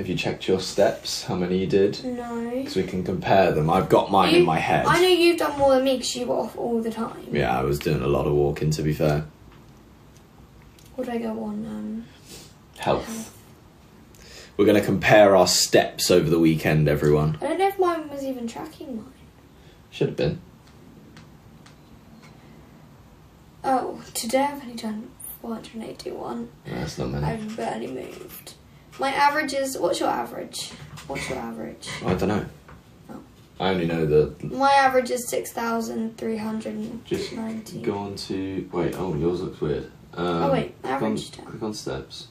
Have you checked your steps? How many you did? No. Because we can compare them. I've got mine in my head. I know you've done more than me because you were off all the time. Yeah, I was doing a lot of walking, to be fair. Would I go on? Health. We're going to compare our steps over the weekend, everyone. I don't know if mine was even tracking mine. Should have been. Oh, today I've only done 481. No, that's not many. I've barely moved. My average is... What's your average? I don't know. Oh. I only know that... My average is 6,390. Just go on to... Wait, oh, yours looks weird. Oh, wait, average. Click on steps.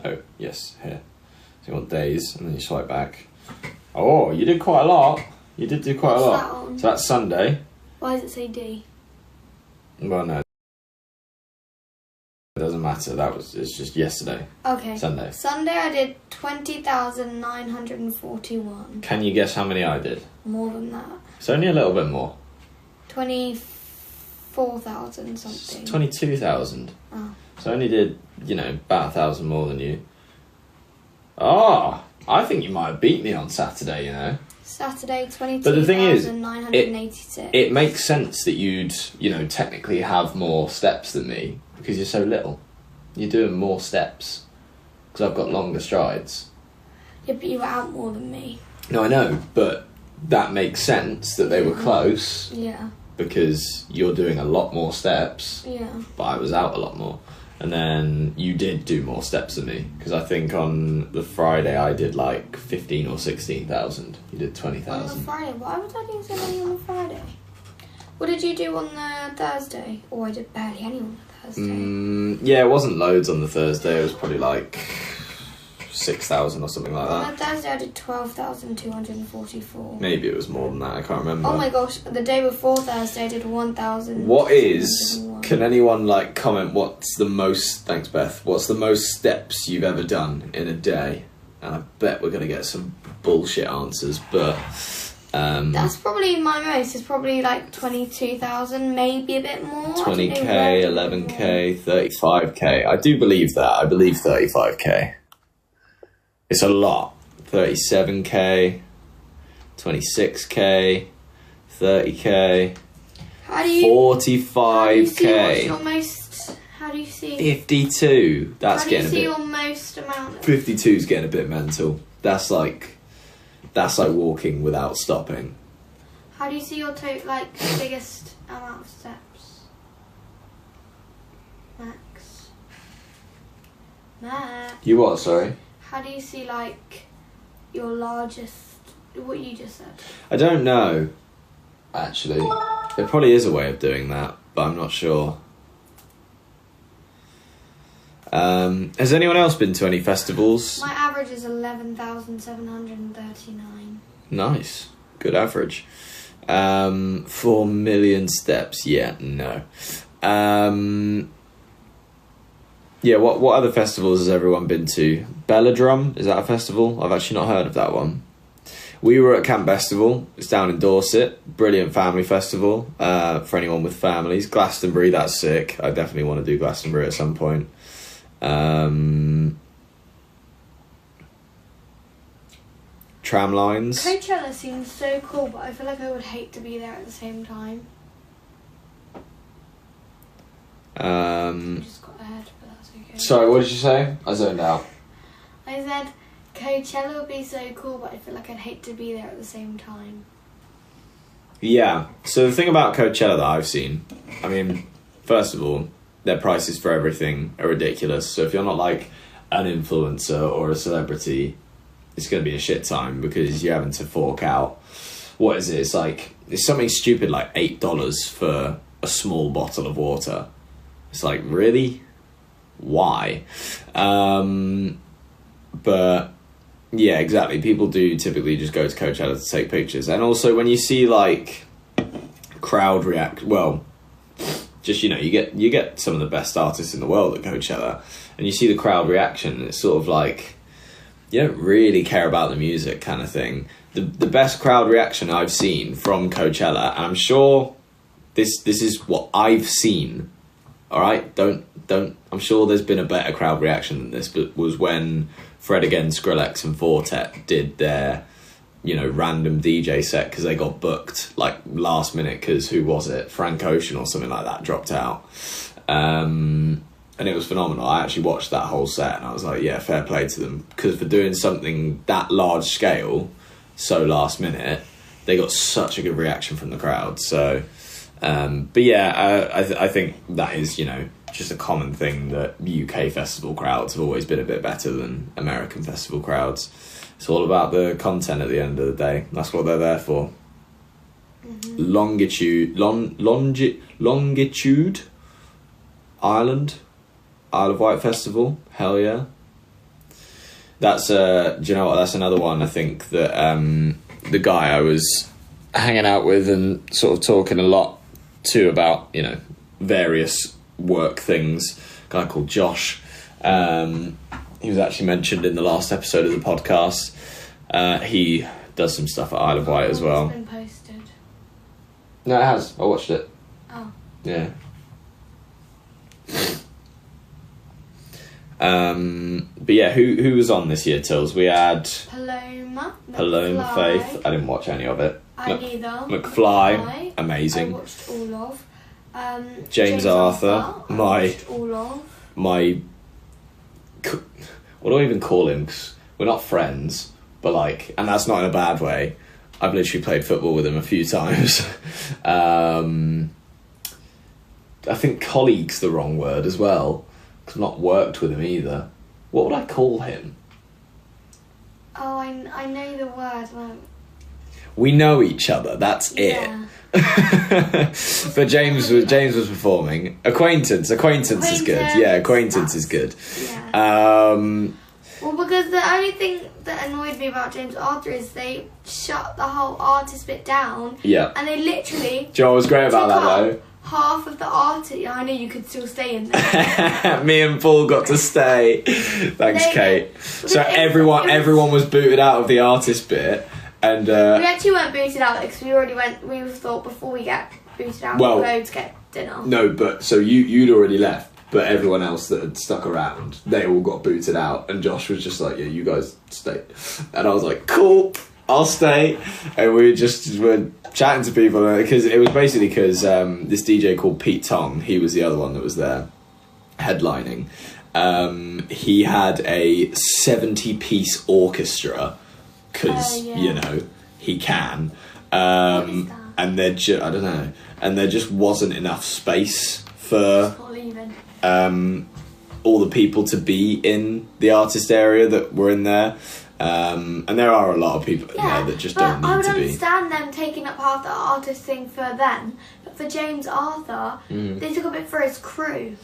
Oh, yes, here. So you want days, and then you swipe back. Oh, you did quite a lot. You did do quite a lot. That on? So that's Sunday. Why does it say D? Well, no. It doesn't matter. It's just yesterday. Okay. Sunday. Sunday I did 20,941. Can you guess how many I did? More than that. It's only a little bit more. 24,000 something. 22,000. Oh. So I only did, about 1,000 more than you. Oh, I think you might have beat me on Saturday, Saturday, 22,986. But the thing is, it makes sense that you'd, technically have more steps than me because you're so little. You're doing more steps because I've got longer strides. Yeah, but you were out more than me. No, I know, but that makes sense that they were close. Yeah. Because you're doing a lot more steps. Yeah. But I was out a lot more. And then you did do more steps than me. Because I think on the Friday I did like 15 or 16,000. You did 20,000. On the Friday? Why was I doing so many on the Friday? What did you do on the Thursday? Oh, I did barely any on the Thursday. Yeah, it wasn't loads on the Thursday. It was probably like 6,000 or something like that. On the Thursday I did 12,244. Maybe it was more than that. I can't remember. Oh my gosh, the day before Thursday I did 1,000. Can anyone comment what's the most, thanks Beth, what's the most steps you've ever done in a day? And I bet we're going to get some bullshit answers, but... that's probably my most. It's probably like 22,000, maybe a bit more. 20k, 11k, 35k. I do believe that. I believe 35k. It's a lot. 37k, 26k, 30k, 45k. How do you see? 52. That's getting a bit. How do you see your most amount? 52 is getting a bit mental. That's like walking without stopping. How do you see your biggest amount of steps? Max. You what? Sorry. How do you see your largest? What you just said. I don't know. Actually, there probably is a way of doing that, but I'm not sure. Has anyone else been to any festivals? My average is 11,739. Nice. Good average. 4 million steps. Yeah, no. Yeah, what other festivals has everyone been to? Belladrum, is that a festival? I've actually not heard of that one. We were at Camp Festival. It's down in Dorset. Brilliant family festival for anyone with families. Glastonbury, that's sick. I definitely want to do Glastonbury at some point. Tram lines. Coachella seems so cool, but I feel like I would hate to be there at the same time. Just got ahead, but that's okay. Sorry, what did you say? I zoned out. I said Coachella would be so cool, but I feel like I'd hate to be there at the same time. Yeah, so the thing about Coachella that I've seen, I mean, first of all, their prices for everything are ridiculous. So if you're not like an influencer or a celebrity, it's going to be a shit time because you're having to fork out. What is it? It's something stupid like $8 for a small bottle of water. It's like, really? Why? But yeah, exactly. People do typically just go to Coachella to take pictures. And also when you see like crowd react, well, just, you get some of the best artists in the world at Coachella and you see the crowd reaction and it's sort of like, you don't really care about the music kind of thing. The best crowd reaction I've seen from Coachella, and I'm sure this is what I've seen. All right, don't. I'm sure there's been a better crowd reaction than this, but was when Fred again, Skrillex, and Fortet did their, random DJ set because they got booked like last minute because who was it? Frank Ocean or something like that dropped out, and it was phenomenal. I actually watched that whole set and I was like, yeah, fair play to them, because for doing something that large scale, so last minute, they got such a good reaction from the crowd. So. But yeah, I think that is, just a common thing that UK festival crowds have always been a bit better than American festival crowds. It's all about the content at the end of the day. That's what they're there for. Mm-hmm. Longitude Island, Isle of Wight Festival. Hell yeah. That's do you know what? That's another one. I think that the guy I was hanging out with and sort of talking a lot to about, various work things, a guy called Josh. He was actually mentioned in the last episode of the podcast. He does some stuff at Isle of Wight as well. It's been posted. No, it has. I watched it. Oh. Yeah. But yeah, who was on this year, Tills? We had Paloma Faith. I didn't watch any of it. I neither. McFly, amazing. I watched all of. James Arthur. I watched all of. What do I even call him? 'Cause we're not friends, but and that's not in a bad way. I've literally played football with him a few times. I think colleague's the wrong word as well, because I've not worked with him either. What would I call him? Oh, I know the word. We know each other. That's it. But James was performing. Acquaintance is good. Yeah, acquaintance is good. Yeah. Well, because the only thing that annoyed me about James Arthur is they shut the whole artist bit down. Yeah. And they literally. Do you know what was great about that though? Half of the artist. I know you could still stay in there. Me and Paul got to stay. Thanks, Kate. So everyone was booted out of the artist bit. And we actually weren't booted out because we thought before we get booted out we'll go to get dinner. No, but so you'd already left, but everyone else that had stuck around, they all got booted out, and Josh was just like, yeah, you guys stay. And I was like, cool, I'll stay. And we were chatting to people, because it was basically because this DJ called Pete Tong, he was the other one that was there headlining. He had a 70-piece orchestra, because he can, and there I don't know, and there just wasn't enough space for all the people to be in the artist area that were in there, and there are a lot of people in there that just don't need to be. I would understand them taking up half the artist thing for them, but for James Arthur, they took up it for his crew.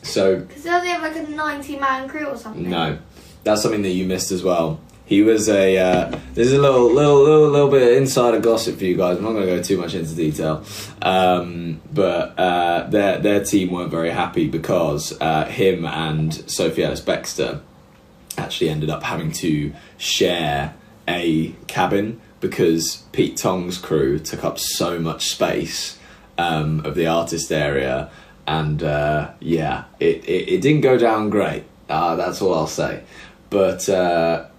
So because they have like a 90-man crew or something. No, that's something that you missed as well. He was there's a little bit of insider gossip for you guys. I'm not going to go too much into detail, but their team weren't very happy because him and Sophie Ellis-Bextor actually ended up having to share a cabin because Pete Tong's crew took up so much space of the artist area, and it didn't go down great. That's all I'll say. But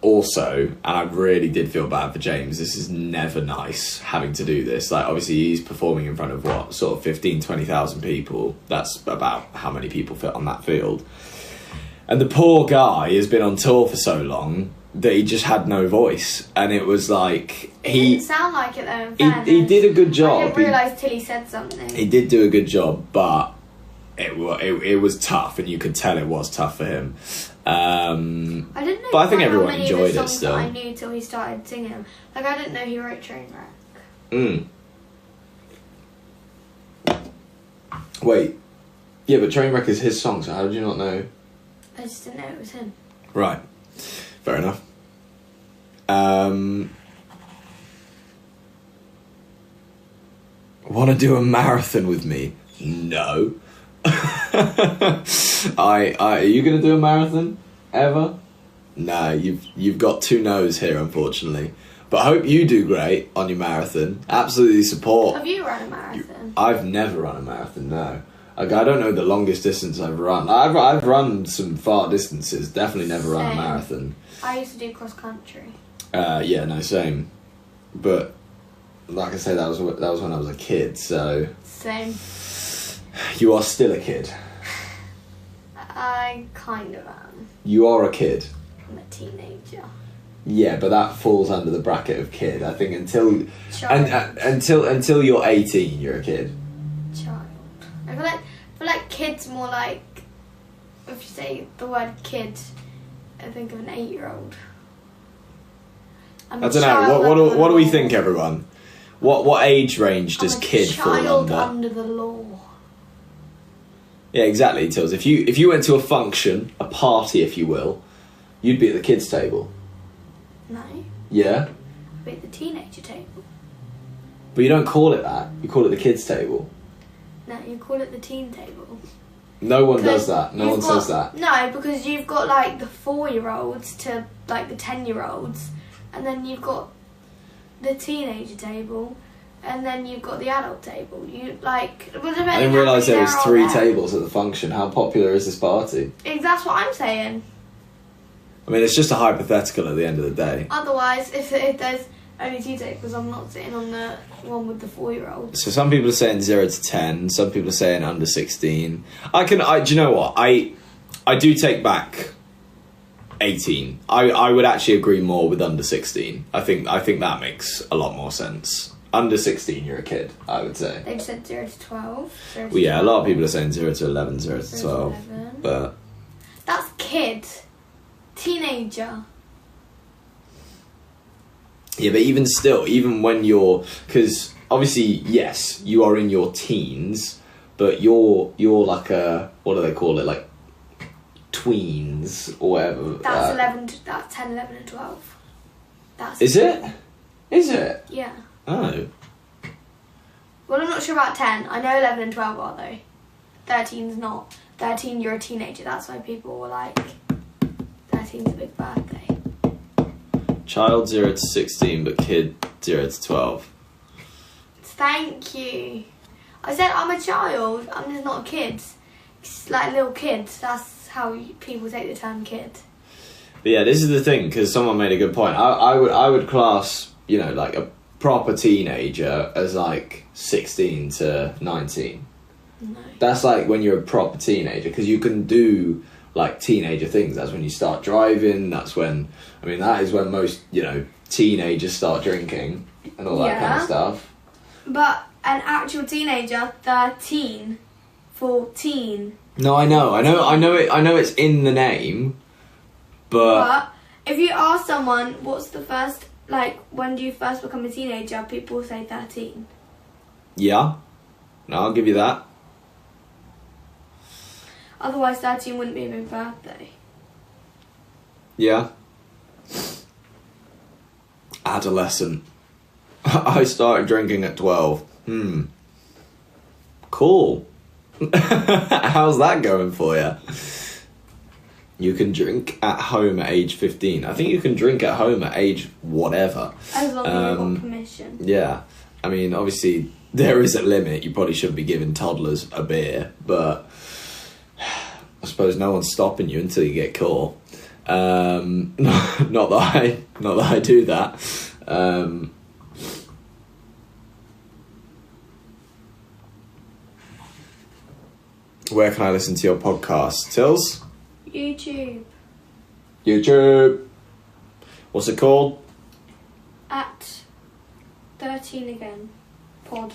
also, and I really did feel bad for James, this is never nice having to do this. Obviously he's performing in front of sort of 15, 20,000 people. That's about how many people fit on that field. And the poor guy has been on tour for so long that he just had no voice. And it was like... He didn't sound like it though, in fairness. He did a good job. I didn't realise till he said something. He did do a good job, but it was tough, and you could tell it was tough for him. I didn't know, but I think everyone enjoyed it still. I knew till he started singing. I didn't know he wrote Trainwreck. Wait, yeah, but Trainwreck is his song, so how did you not know? I just didn't know it was him. Right, fair enough. Want to do a marathon with me? No. Are you going to do a marathon ever? No, you've got two no's here, unfortunately. But I hope you do great on your marathon. Absolutely support. Have you run a marathon? I've never run a marathon, no. Like, I don't know the longest distance I've run. I've run some far distances. Definitely never run a marathon. I used to do cross country. Yeah, no, same. But like I say, that was when I was a kid. So Same. you are still a kid. I kind of am. You are a kid. I'm a teenager. Yeah, but that falls under the bracket of kid. I think until Child. until you're 18, you're a kid. Child. I feel like kid's more like, if you say the word kid, I think of an 8-year-old. I don't know. What do we think, everyone? What age range does kid fall child under? under the law. Yeah, exactly, Tills. If you went to a function, a party, if you will, you'd be at the kids' table. No. Yeah? I'd be at the teenager table. But you don't call it that. You call it the kids' table. No, you call it the teen table. No one does that. No one says that. No, because you've got like the 4-year-olds to like the 10-year-olds, and then you've got the teenager table, and then you've got the adult table. You like. I didn't realise there was 3 tables at the function. How popular is this party? That's what I'm saying. I mean, it's just a hypothetical at the end of the day. Otherwise, if there's only 2 tables, I'm not sitting on the one with the 4-year-olds. So some people are saying 0 to 10. Some people are saying under 16. Do you know what? I do take back 18. I would actually agree more with under 16. I think that makes a lot more sense. Under 16, you're a kid, I would say. They've said 0 to 12. Well, yeah, a lot of people are saying 0 to 11, 0 to 12. 11. But that's kid. Teenager. yeah, but even still, even when you're... Because obviously, yes, you are in your teens, but you're like a... What do they call it? Like tweens or whatever. That's 10, 11 and 12. Is it? Is it? Yeah. Oh. Well, I'm not sure about 10. I know 11 and 12 are, though. 13's not. 13, you're a teenager. That's why people were like, 13's a big birthday. Child 0 to 16, but kid 0 to 12. Thank you. I said I'm a child. I'm just not a kid. It's like little kids. That's how people take the term kid. But yeah, this is the thing, because someone made a good point. I would class, like a proper teenager as like 16 to 19. No. That's like when you're a proper teenager, because you can do like teenager things. That's when you start driving. That's when, that is when most, teenagers start drinking and all that kind of stuff. But an actual teenager, 13, 14. No, I know it's in the name, but if you ask someone, what's the first, when do you first become a teenager, people will say 13. Yeah. No, I'll give you that. Otherwise, 13 wouldn't be a big birthday. Yeah. Adolescent. I started drinking at 12. Cool. How's that going for you? You can drink at home at age 15. I think you can drink at home at age whatever. As long as you've got permission. Yeah. Obviously, there is a limit. You probably shouldn't be giving toddlers a beer, but I suppose no one's stopping you until you get caught. Not that I do that. Where can I listen to your podcast, Tills? YouTube. What's it called? At 13 again. Pod.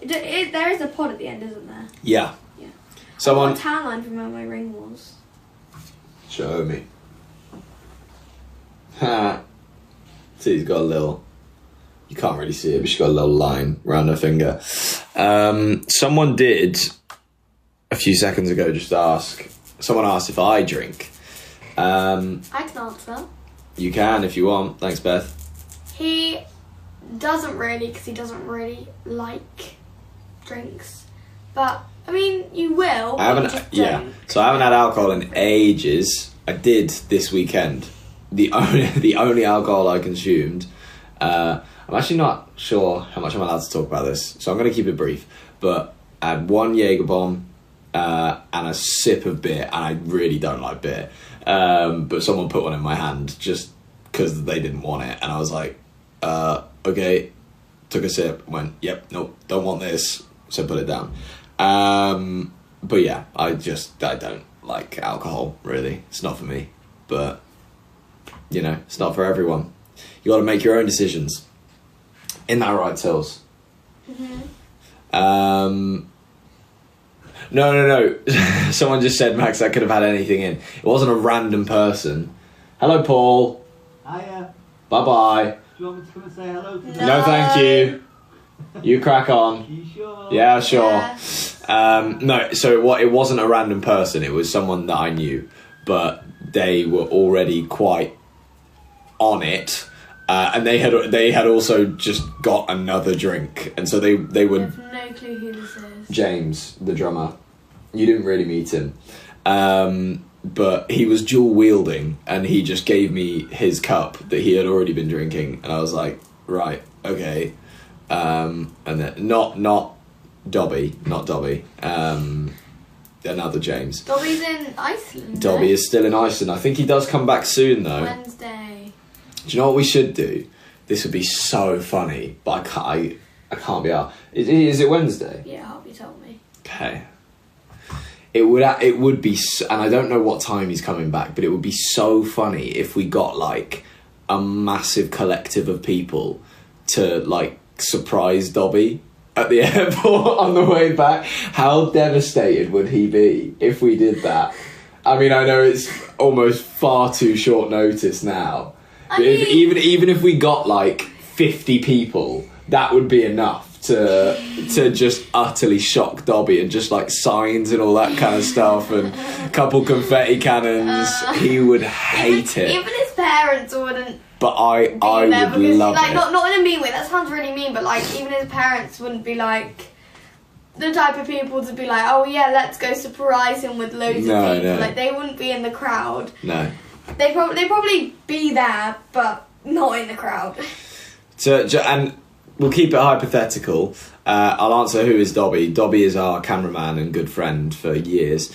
There is a pod at the end, isn't there? Yeah. Yeah. Someone. I got a tan line from where my ring was. Show me. Ha. See, he's got a little... You can't really see it, but she's got a little line around her finger. Someone did, a few seconds ago, just ask... Someone asked if I drink. I can answer. You can, if you want. Thanks, Beth. He doesn't really, because he doesn't really like drinks. But, you will. I haven't... Yeah. So I haven't had alcohol in ages. I did this weekend. the only alcohol I consumed. I'm actually not sure how much I'm allowed to talk about this, so I'm going to keep it brief. But I had one Jaeger bomb and a sip of beer, and I really don't like beer. But someone put one in my hand just because they didn't want it, and I was like, okay. Took a sip, went, yep, nope, don't want this, so put it down. But yeah, I don't like alcohol, really. It's not for me. But, you know, it's not for everyone. You got to make your own decisions. Isn't that right, Tills? Mm-hmm. No. Someone just said, Max, I could have had anything in. It wasn't a random person. Hello, Paul. Hiya. Bye-bye. Do you want me to come and say hello to you? No, thank you. You crack on. You sure? Yeah, sure. Yeah. No, so it wasn't a random person. It was someone that I knew, but they were already quite on it, and they had also just got another drink, and so they I were. have no clue who this is. James, the drummer. You didn't really meet him, but he was dual wielding, and he just gave me his cup that he had already been drinking, and I was like, right, okay. And then not Dobby, another James. Dobby's in Iceland. Dobby is still in Iceland. I think he does come back soon though. Wednesday. Do you know what we should do? This would be so funny, but I can't be out. Is it Wednesday? Yeah, Harvey told me. Okay. It would be, and I don't know what time he's coming back, but it would be so funny if we got like a massive collective of people to like surprise Dobby at the airport on the way back. How devastated would he be if we did that? I mean, I know it's almost far too short notice now, but even if we got like 50 people, that would be enough to just utterly shock Dobby, and just like signs and all that kind of stuff and a couple confetti cannons. He would hate it. Even his parents wouldn't. But I would love like, it. Not in a mean way. That sounds really mean. But like, even his parents wouldn't be like the type of people to be like, oh yeah, let's go surprise him with loads of people. No. Like, they wouldn't be in the crowd. No. They'd probably be there, but not in the crowd. And we'll keep it hypothetical. I'll answer who is Dobby. Dobby is our cameraman and good friend for years.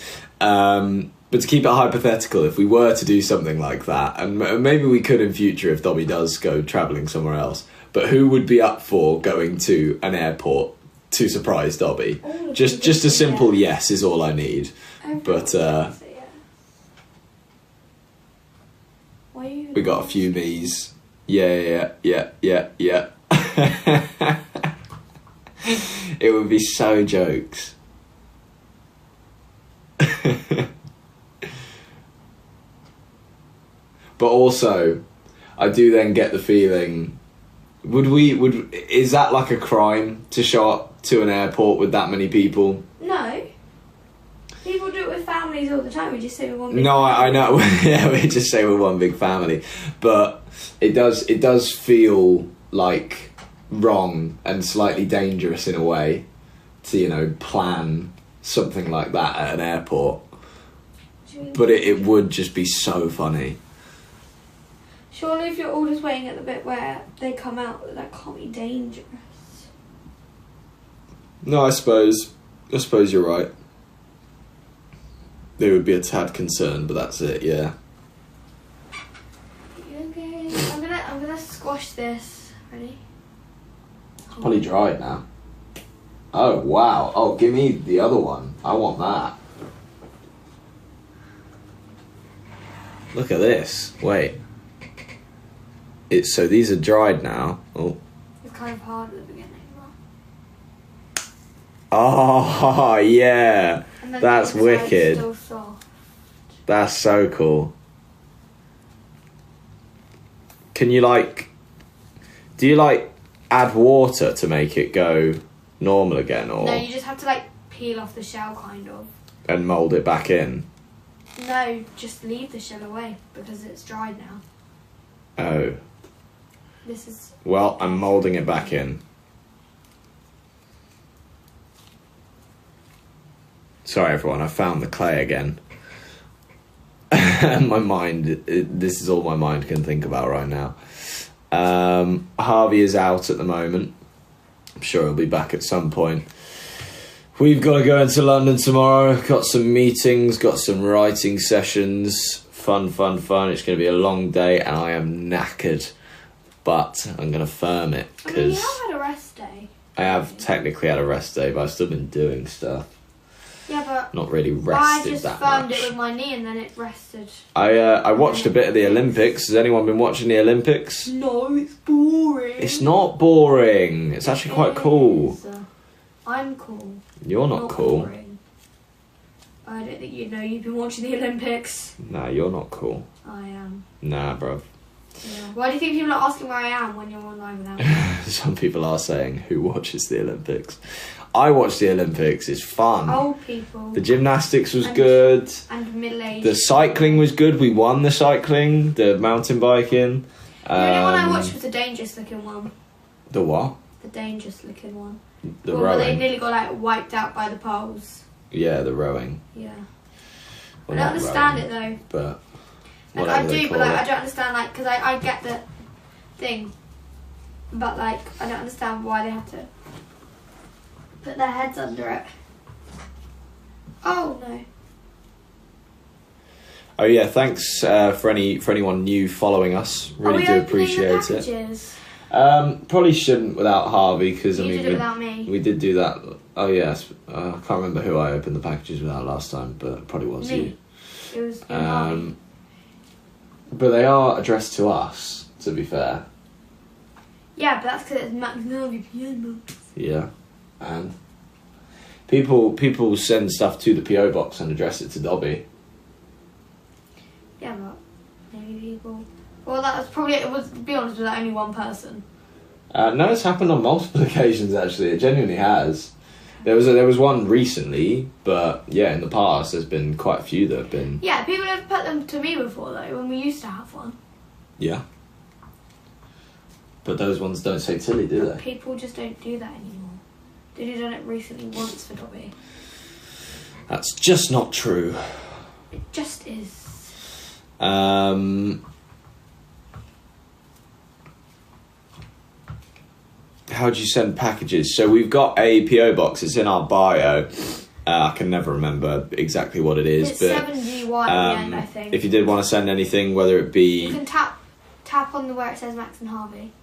But to keep it hypothetical, if we were to do something like that, and maybe we could in future if Dobby does go travelling somewhere else, but who would be up for going to an airport to surprise Dobby? Just a simple yes is all I need. But we got a few me's. Yeah. It would be so jokes. But also, I do then get the feeling, is that like a crime to show up to an airport with that many people? No. People do it with families all the time. We just say we're one big No, family. I know. Yeah, we just say we're one big family. But it does feel like wrong and slightly dangerous in a way to, you know, plan something like that at an airport. But it would just be so funny. Surely if you're all just waiting at the bit where they come out, that can't be dangerous. No, I suppose you're right. There would be a tad concerned, but that's it, yeah. Okay, I'm gonna squash this. Ready? It's probably dried now. Oh, wow. Oh, give me the other one. I want that. Look at this. Wait. So these are dried now. Oh. It's kind of hard at the beginning. Oh, yeah. And then That's the inside's wicked. Still soft. That's so cool. Can you do you add water to make it go normal again, or No, you just have to peel off the shell, kind of. and mould it back in? No, just leave the shell away because it's dried now. Oh. This is. Well, I'm moulding it back in. Sorry everyone, I found the clay again. my mind, this is all my mind can think about right now. Harvey is out at the moment. I'm sure he'll be back at some point. We've got to go into London tomorrow. Got some meetings, got some writing sessions. Fun. It's going to be a long day, and I am knackered. But I'm going to firm it. I mean, you have had a rest day. I have technically had a rest day, but I've still been doing stuff. Yeah, but not really rested I just that firmed much. it with my knee and then it rested. I watched a bit of the Olympics. Has anyone been watching the Olympics? No, it's boring. It's not boring. It's actually quite cool. I'm cool. You're not cool. Boring. I don't think you've been watching the Olympics. Nah, you're not cool. I am. Nah, bruv. Yeah. Why do you think people are asking where I am when you're online without me? Some people are saying, who watches the Olympics? I watch the Olympics. It's fun. Old people. The gymnastics was good. And middle-aged. The cycling was good. We won the cycling. The mountain biking. The only one I watched was the dangerous looking one. The what? The dangerous looking one. The Where they rowing. nearly got wiped out by the poles. Yeah, the rowing. Yeah. Well, I don't not understand rowing, it though. But I whatever they do, call but it. I don't understand because I get the thing, but I don't understand why they have to put their heads under it. Oh no. Oh yeah, thanks for anyone new following us. Really do appreciate it. Probably shouldn't without Harvey because You did it without me. we did do that. Oh yes, I can't remember who I opened the packages without last time, but it probably was Me. you. It was Harvey. But they are addressed to us. To be fair. Yeah, but that's because it's Max Harvey piano. Yeah, and people send stuff to the PO box and address it to Dobby. Yeah, but maybe people. Well, that was probably it. Was, to be honest, was that only one person? No, it's happened on multiple occasions. Actually, it genuinely has. There was one recently, but yeah, in the past there's been quite a few that have been. Yeah, people have put them to me before though. When we used to have one. Yeah. But those ones don't say Tilly, do they? People just don't do that anymore. They've done it recently once for Dobby. That's just not true. It just is. How do you send packages? So we've got a PO box. It's in our bio. I can never remember exactly what it is, It's but 7GY at the end, I think. if you did want to send anything, whether it be You can tap on where it says Max and Harvey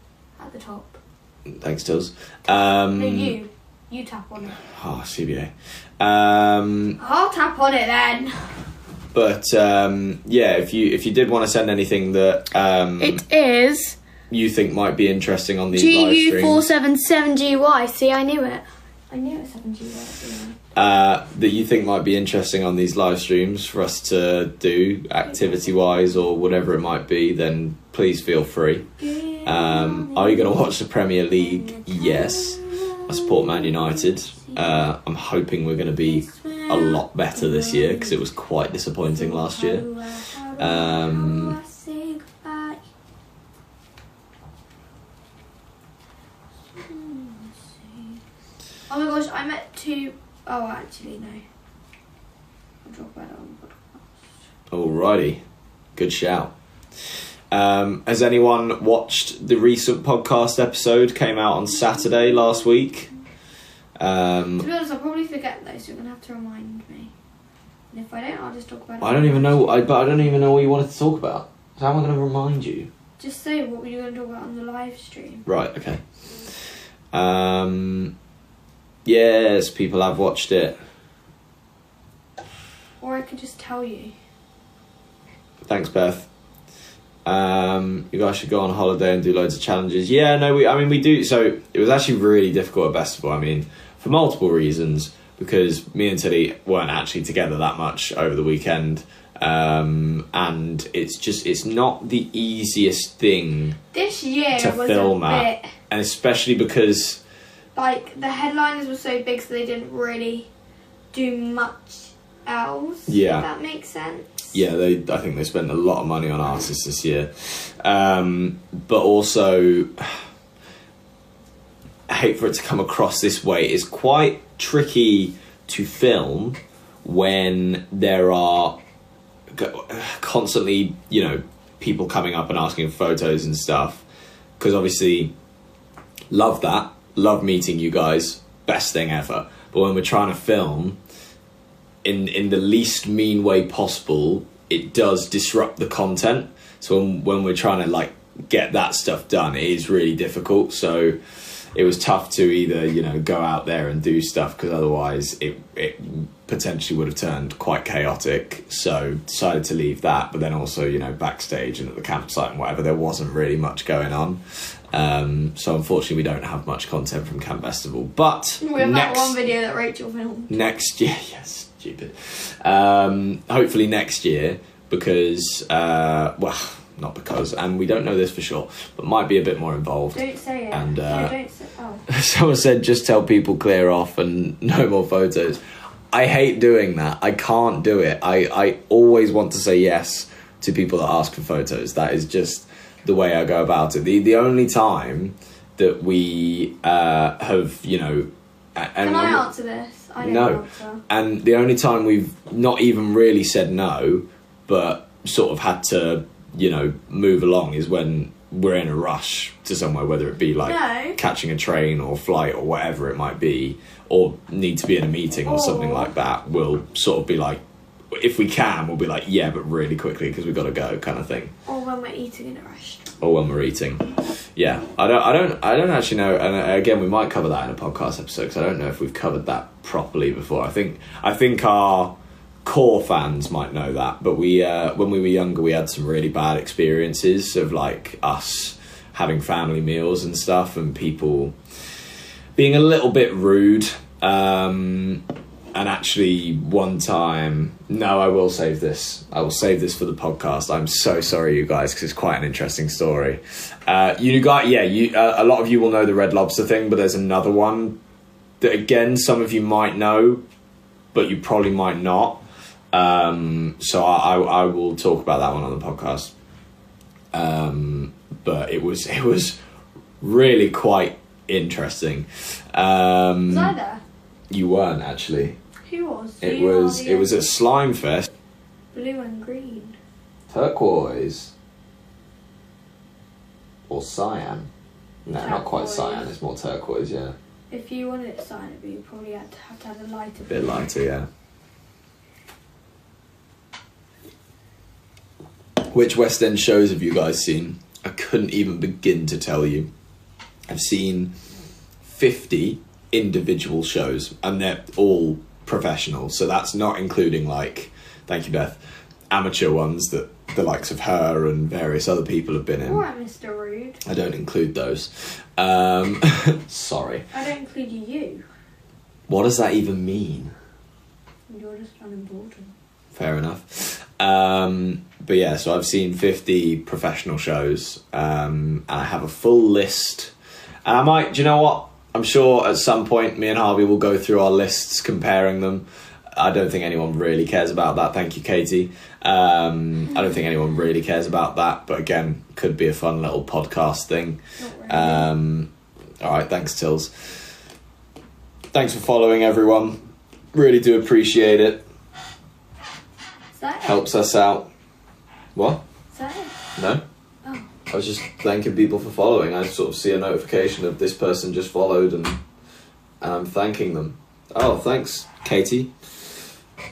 at the top. thanks, Tills. No, you tap on it. Oh, CBA. I'll tap on it then. But yeah, if you did want to send anything that It is you think might be interesting on these live streams, GU477GY. See, I knew it. I knew it was 7GY. that you think might be interesting on these live streams for us to do activity-wise or whatever it might be, then please feel free. Are you going to watch the Premier League? Yes. I support Man United. I'm hoping we're going to be a lot better this year because it was quite disappointing last year. Oh my gosh, I met two. Oh, actually, no. I'll talk about it on the podcast. Alrighty. Good shout. Has anyone watched the recent podcast episode? Came out on Saturday last week. To be honest, I'll probably forget though, so you're gonna have to remind me. And if I don't, I'll just talk about it. I don't even know. But I don't even know what you wanted to talk about. So how am I going to remind you? Just say what were you going to talk about on the live stream. Right. Okay. Yes, people have watched it. Or I could just tell you. Thanks, Beth. You guys should go on holiday and do loads of challenges. Yeah, no, we do. So it was actually really difficult at Festival. I mean, for multiple reasons, because me and Tilly weren't actually together that much over the weekend. And it's not the easiest thing This year to was film a at. bit... And especially because... Like, the headliners were so big so they didn't really do much else. Yeah. If that makes sense. Yeah, I think they spent a lot of money on artists this year. But also, I hate for it to come across this way. It's quite tricky to film when there are constantly, you know, people coming up and asking for photos and stuff, because obviously love that, love meeting you guys, best thing ever. But when we're trying to film in the least mean way possible, it does disrupt the content. So when we're trying to like get that stuff done, it is really difficult. So it was tough to either, you know, go out there and do stuff, because otherwise it potentially would have turned quite chaotic. So decided to leave that, but then also, you know, backstage and at the campsite and whatever, there wasn't really much going on. So unfortunately we don't have much content from Camp Festival, but we have that one video that Rachel filmed next year. Yes, stupid. Hopefully next year, because not because, and we don't know this for sure, but might be a bit more involved. Don't say it. And no, don't say. Oh. Someone said just tell people clear off and no more photos. I hate doing that. I can't do it. I always want to say yes to people that ask for photos. That is just the way I go about it. The only time that we have, you know... Can I answer this? I don't No. answer. And the only time we've not even really said no, but sort of had to, you know, move along, is when we're in a rush to somewhere, whether it be like catching a train or flight or whatever it might be, or need to be in a meeting or something like that. We'll sort of be like, if we can, we'll be like, yeah, but really quickly because we've got to go, kind of thing. Or when we're eating in a restaurant. Or when we're eating. Yeah, I don't actually know. And again, we might cover that in a podcast episode, because I don't know if we've covered that properly before. I think our core fans might know that, but we when we were younger, we had some really bad experiences of like us having family meals and stuff, and people being a little bit rude. And actually, one time, no, I will save this. I will save this for the podcast. I'm so sorry, you guys, because it's quite an interesting story. A lot of you will know the Red Lobster thing, but there's another one that, again, some of you might know, but you probably might not. So I will talk about that one on the podcast. But it was really quite interesting. Was I there? You weren't, actually. Who was? It was at Slime Fest. Blue and green. Turquoise. Or cyan. No, not quite Turquoise. cyan, it's more turquoise, yeah. If you wanted it cyan, you probably have to have a lighter. Bit lighter, yeah. Which West End shows have you guys seen? I couldn't even begin to tell you. I've seen 50 individual shows, and they're all professional, so that's not including, like, thank you Beth, amateur ones that the likes of her and various other people have been in. Alright, Mr. Rude. I don't include those. Sorry. I don't include you. What does that even mean? You're just unimportant. Fair enough. But yeah, so I've seen 50 professional shows, and I have a full list. And I might, do you know what? I'm sure at some point me and Harvey will go through our lists, comparing them. I don't think anyone really cares about that. Thank you, Katie. I don't think anyone really cares about that. But again, could be a fun little podcast thing. Not really. All right, thanks, Tills. Thanks for following, everyone. Really do appreciate it. Is that it? Helps us out. What? Is that it? No? Oh. I was just thanking people for following. I sort of see a notification of this person just followed, and I'm thanking them. Oh, thanks, Katie.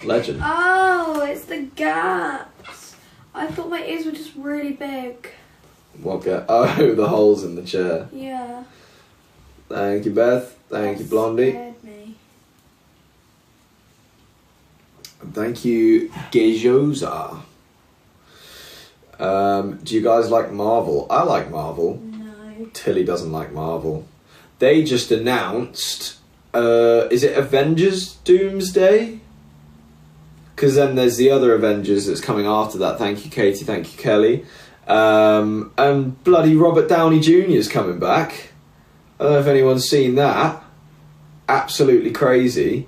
Legend. Oh, it's the gaps. I thought my ears were just really big. What get? Oh, the holes in the chair. Yeah. Thank you, Beth. Thank you, Blondie. Scared me. And thank you, Gejosa. Do you guys like Marvel? I like Marvel. No. Tilly doesn't like Marvel. They just announced, is it Avengers Doomsday? Because then there's the other Avengers that's coming after that. Thank you, Katie. Thank you, Kelly. And bloody Robert Downey Jr. is coming back. I don't know if anyone's seen that. Absolutely crazy.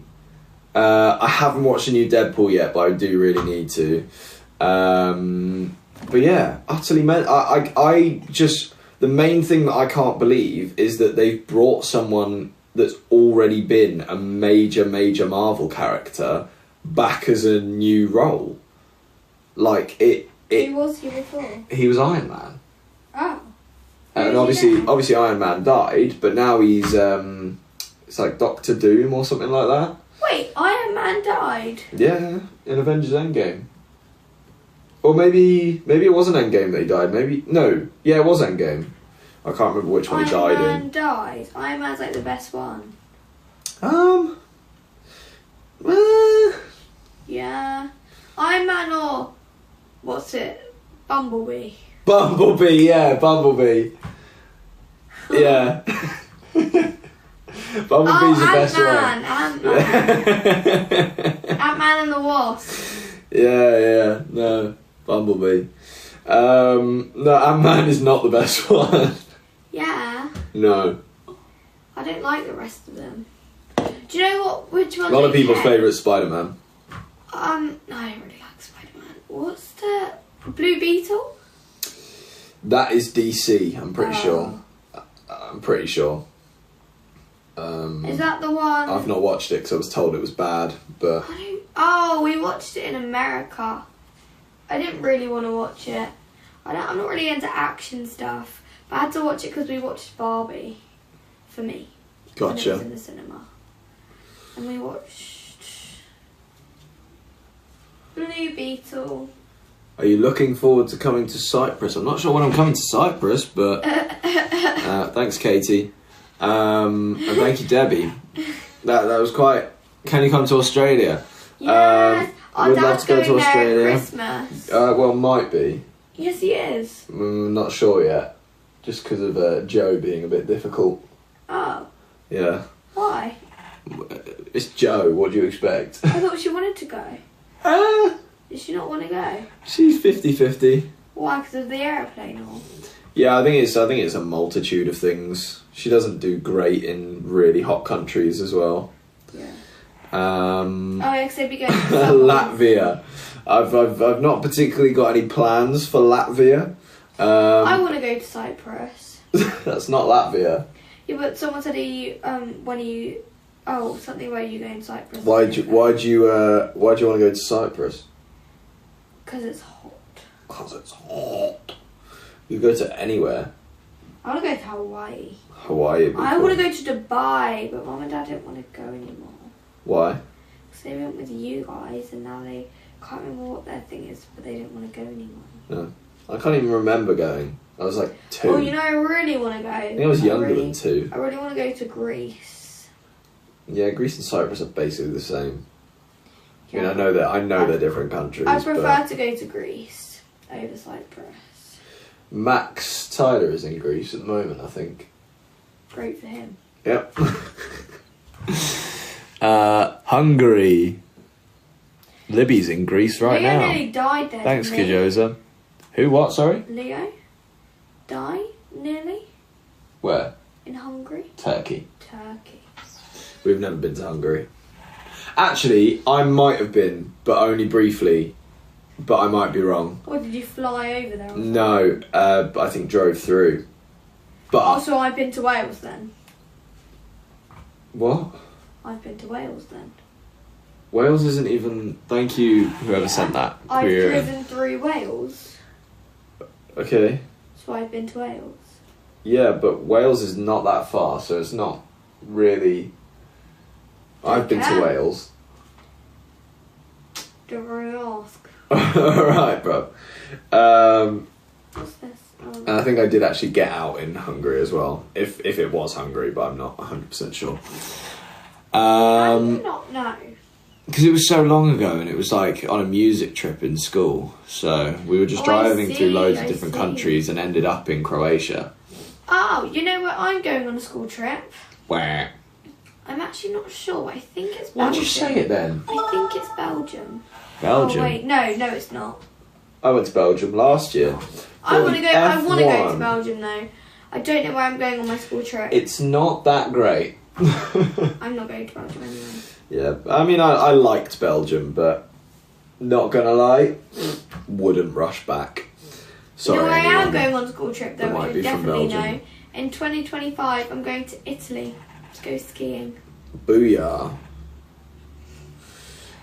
I haven't watched the new Deadpool yet, but I do really need to. But yeah, utterly I just... The main thing that I can't believe is that they've brought someone that's already been a major Marvel character back as a new role. Like Who was he before? he was Iron Man. Oh. And Who is he now? obviously Iron Man died, but now he's it's like Doctor Doom or something like that. Wait, Iron Man died. Yeah, in Avengers Endgame. Or maybe it wasn't Endgame that he died. Yeah, it was Endgame. I can't remember which one he died Iron Man died. Iron Man's like the best one. in. Yeah. Iron Man or what's it? Bumblebee. Bumblebee, yeah, Bumblebee. Yeah. Bumblebee's the best one. Ant-Man. Ant-Man and the Wasp. Yeah, no, Bumblebee. No, Ant-Man is not the best one. Yeah. No. I don't like the rest of them. Do you know what? Which one? A lot of people's favourite Spider-Man. No, I don't really like Spider-Man. What's the Blue Beetle? That is DC, I'm pretty Oh. sure. I'm pretty sure. Is that the one? I've not watched it because I was told it was bad, but Oh, we watched it in America. I didn't really want to watch it. I'm not really into action stuff, but I had to watch it because we watched Barbie. For me. When it was gotcha. in the cinema. And we watched Blue Beetle. Are you looking forward to coming to Cyprus? I'm not sure when I'm coming to Cyprus, but thanks, Katie. And thank you, Debbie. That was quite... Can you come to Australia? Yes. Our would dad's love to go to going there at Australia. Christmas. Well, might be. Yes, he is. Not sure yet. Just because of Joe being a bit difficult. Oh. Yeah. Why? It's Joe, what do you expect? I thought she wanted to go. Ah, Did she not want to go? she's 50-50. Why? Because of the aeroplane or? Yeah, I think it's a multitude of things. She doesn't do great in really hot countries as well. Yeah. Oh yeah, because they'd be going to Latvia. I've not particularly got any plans for Latvia. I want to go to Cyprus. That's not Latvia. Yeah, but someone said something where you going to Cyprus. Why do you want to go to Cyprus? Because it's hot. Because it's hot. You go to anywhere. I want to go to Hawaii. Hawaii. Would be I cool. want to go to Dubai, but Mum and Dad didn't want to go anymore. Why? Because they went with you guys, and now they can't remember what their thing is, but they didn't want to go anymore. No, I can't even remember going. I was like 2. Oh, you know, I really want to go. I think I was younger than 2. I really want to go to Greece. Yeah, Greece and Cyprus are basically the same. I mean, Yeah. I know they're different countries. I prefer but to go to Greece over Cyprus. Max Tyler is in Greece at the moment, I think. Great for him. Yep. Hungary. Libby's in Greece right Leo now. nearly died there. Thanks, didn't he? Kijosa. Who? What? Sorry. Leo died nearly Where? in Hungary. Turkey. Turkey. We've never been to Hungary. Actually, I might have been, but only briefly. But I might be wrong. Or did you fly over there? Or something? No, but I think drove through. But Also, I've been to Wales then. what? I've been to Wales then. Wales isn't even. Thank you, whoever sent that. I've query. driven through Wales, Okay. so I've been to Wales. Yeah, but Wales is not that far, so it's not really. I've been to Okay. Wales. Don't really ask. Alright, bro. What's this? And I think I did actually get out in Hungary as well. If it was Hungary, but I'm not 100% sure. How do you not know? Because it was so long ago and it was like on a music trip in school. So we were just Oh, I driving through see, loads of I different see. countries and ended up in Croatia. Oh, you know where I'm going on a school trip? Where? I'm actually not sure. I think it's Belgium. Why'd you say it then? I think it's Belgium. Belgium? Oh wait, no, it's not. I went to Belgium last year. I want to go. I want to go to F1. Belgium though. I don't know where I'm going on my school trip. It's not that great. I'm not going to Belgium anyway. Yeah, I mean, I liked Belgium, but not gonna lie, wouldn't rush back. Sorry, You know where I am anyone going on school trip that though, might which be I from definitely Belgium. know. In 2025, I'm going to Italy to go skiing. Booyah.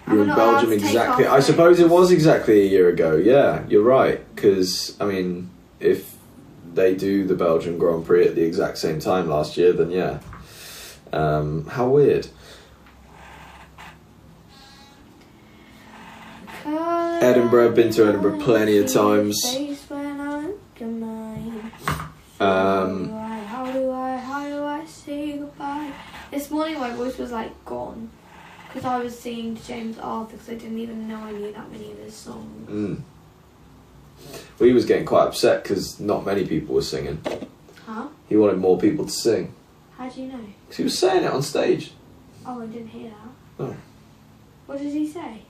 You were in not allowed Belgium to take exactly. off I it. suppose it was exactly a year ago. Yeah, you're right. Because I mean, if they do the Belgian Grand Prix at the exact same time last year, then yeah. How weird. Edinburgh, I've been to Edinburgh plenty of times. How do I say goodbye? This morning my voice was like gone because I was singing to James Arthur because I didn't even know I knew that many of his songs. Well, he was getting quite upset because not many people were singing. Huh? He wanted more people to sing. How do you know? Because he was saying it on stage. Oh, I didn't hear that. Oh. What did he say?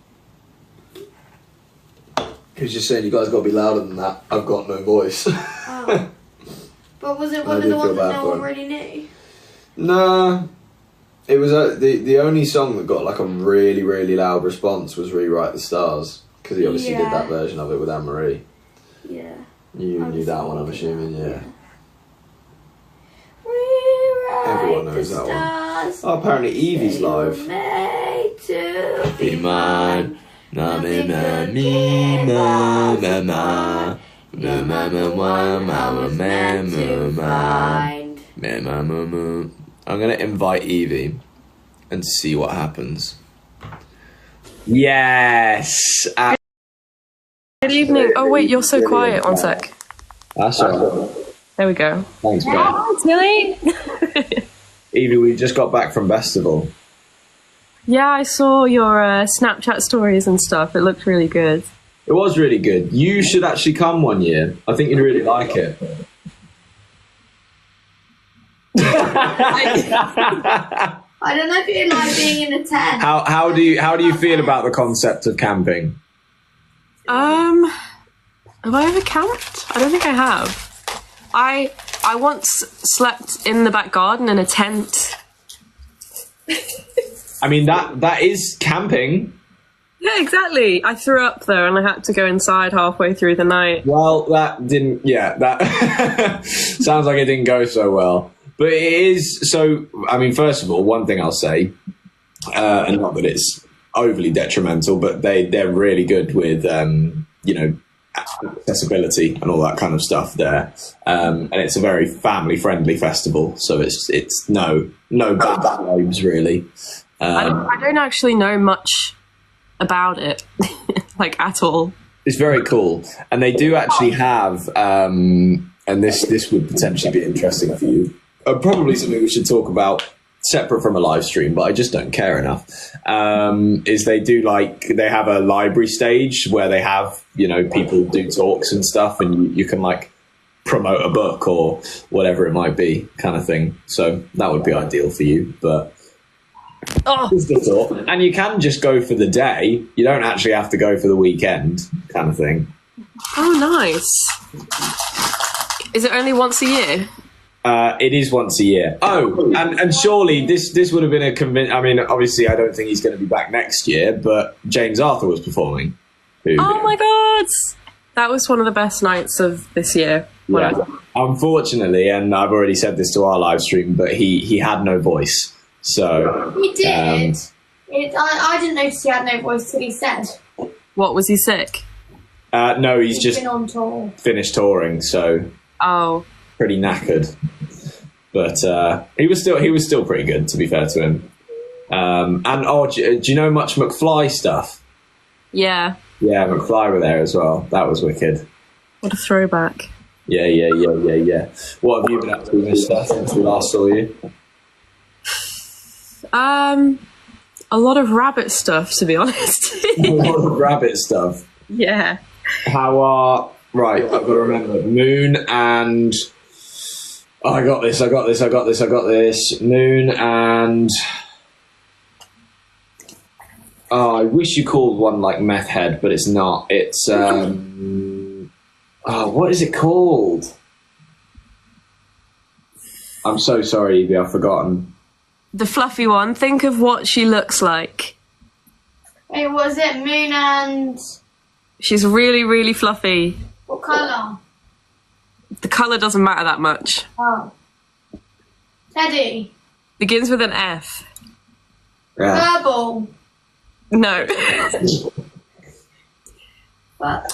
He was just saying, you guys got to be louder than that. I've got no voice. Oh. But was it I one of did the ones feel that bad no for one him. really knew? Nah. It was the only song that got like a really, really loud response was Rewrite the Stars. Because he obviously did that version of it with Anne-Marie. Yeah. You knew that one, I'm assuming, yeah. Everyone knows that one. Oh, apparently Evie's live. Be mine. I'm gonna invite Evie and see what happens. Yes. Good evening. Oh wait, you're so quiet. One sec. That's all right. There we go. Thanks, man. Oh, Tilly. Evie, we just got back from festival. Yeah, I saw your Snapchat stories and stuff. It looked really good. It was really good. You should actually come one year. I think you'd really like it. I don't know if you like being in a tent. How do you feel about the concept of camping? Have I ever camped? I don't think I have. I once slept in the back garden in a tent. I mean that is camping. Yeah, exactly. I threw up though, and I had to go inside halfway through the night. Well, that didn't. Yeah, that sounds like it didn't go so well. But it is. So, I mean, first of all, one thing I'll say, and not that it's overly detrimental, but they're really good with accessibility and all that kind of stuff there. And it's a very family friendly festival, so it's no bad vibes really. I don't actually know much about it, like at all. It's very cool, and they do actually have, and this would potentially be interesting for you. Probably something we should talk about separate from a live stream, but I just don't care enough. Is they have a library stage where they have people do talks and stuff, and you can like promote a book or whatever it might be, kind of thing. So that would be ideal for you, but. Just a thought. And you can just go for the day. You don't actually have to go for the weekend, kind of thing. Oh, nice. Is it only once a year? It is once a year. Oh, and surely this would have been I mean, obviously, I don't think he's going to be back next year, but James Arthur was performing. Oh my God! That was one of the best nights of this year. Yeah. Unfortunately, and I've already said this to our live stream, but he had no voice. So he did. I didn't notice he had no voice till he said. What, was he sick? No, he's just been on tour. Finished touring, so pretty knackered. But he was still pretty good, to be fair to him. And do you know much McFly stuff? Yeah. Yeah, McFly were there as well. That was wicked. What a throwback. Yeah. What have you been up to, mister, since we last saw you? A lot of rabbit stuff, to be honest. A lot of rabbit stuff. Yeah. Right, I've got to remember. Moon and... Oh, I got this. Moon and... Oh, I wish you called one like Meth Head, but it's not. It's, what is it called? I'm so sorry, Evie, I've forgotten. The fluffy one. Think of what she looks like. Wait, was it Moon and... She's really, really fluffy. What colour? The colour doesn't matter that much. Oh. Teddy. Begins with an F. Yeah. Verbal. No. But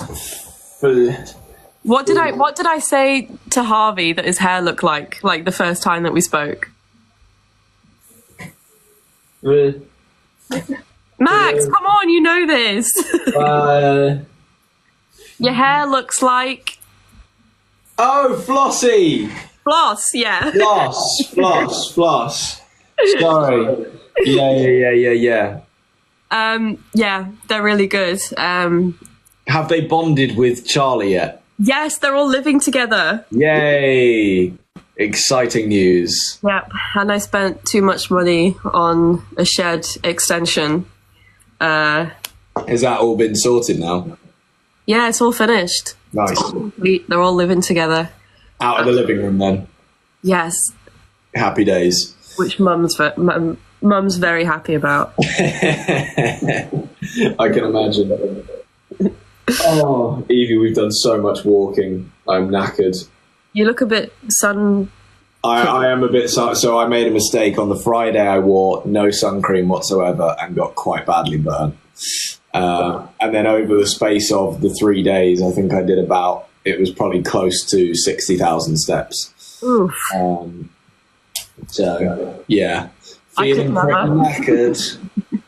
What did I say to Harvey that his hair looked like the first time that we spoke? Max, come on, you know this. Your hair looks like Oh, Flossie! floss, yeah. Floss. Sorry. Yeah. Yeah, they're really good. Have they bonded with Charlie yet? Yes, they're all living together. Yay! Exciting news. Yep, and I spent too much money on a shed extension. Has that all been sorted now? Yeah, it's all finished. Nice. They're all living together. Out of the living room then. Yes, Happy days. which mum's very happy about. I can imagine. Oh, Evie, we've done so much walking. I'm knackered. You look a bit I am a bit so I made a mistake on the Friday. I wore no sun cream whatsoever and got quite badly burnt. And then over the space of the 3 days, I think I did it was probably close to 60,000 steps. Oof. So yeah, feeling I pretty could knackered.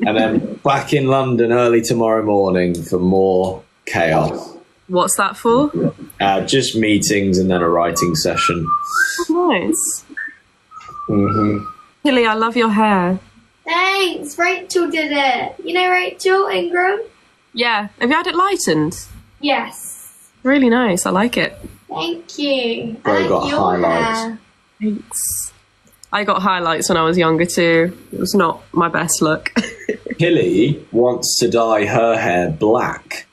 And then back in London early tomorrow morning for more chaos. What's that for? Just meetings and then a writing session. Nice. Mm-hmm. Hilly, I love your hair. thanks, Rachel did it. You know Rachel Ingram? Yeah. Have you had it lightened? Yes. Really nice. I like it. Thank you. Bro I like got your highlights. hair. Thanks. I got highlights when I was younger too. It was not my best look. Hilly wants to dye her hair black.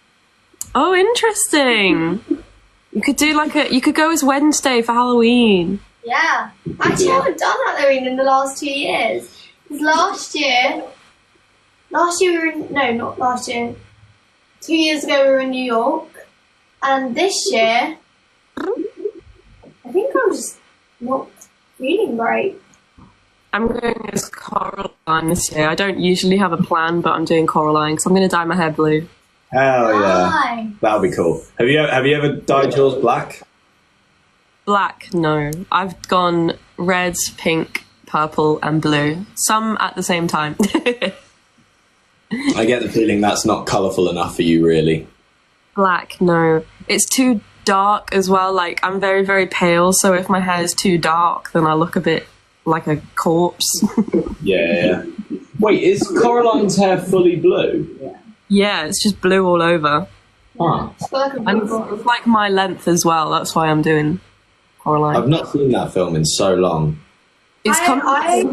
Oh, interesting. You could do you could go as Wednesday for Halloween. Yeah. Actually, I haven't done Halloween in the last 2 years. Because last year we were in, no, not last year. 2 years ago we were in New York. And this year, I think I'm just not feeling great. I'm going as Coraline this year. I don't usually have a plan, but I'm doing Coraline because I'm going to dye my hair blue. Hell yeah. Why? That'll be cool. Have you ever dyed yours black? Black, no. I've gone red, pink, purple, and blue. Some at the same time. I get the feeling that's not colourful enough for you, really. Black, no. It's too dark as well. Like, I'm very, very pale, so if my hair is too dark, then I look a bit like a corpse. Yeah. Wait, is Coraline's hair fully blue? Yeah, it's just blue all over. Huh. I feel like a And bubble. it's like my length as well. That's why I'm doing Coraline. I've not seen that film in so long. It's I Sorry.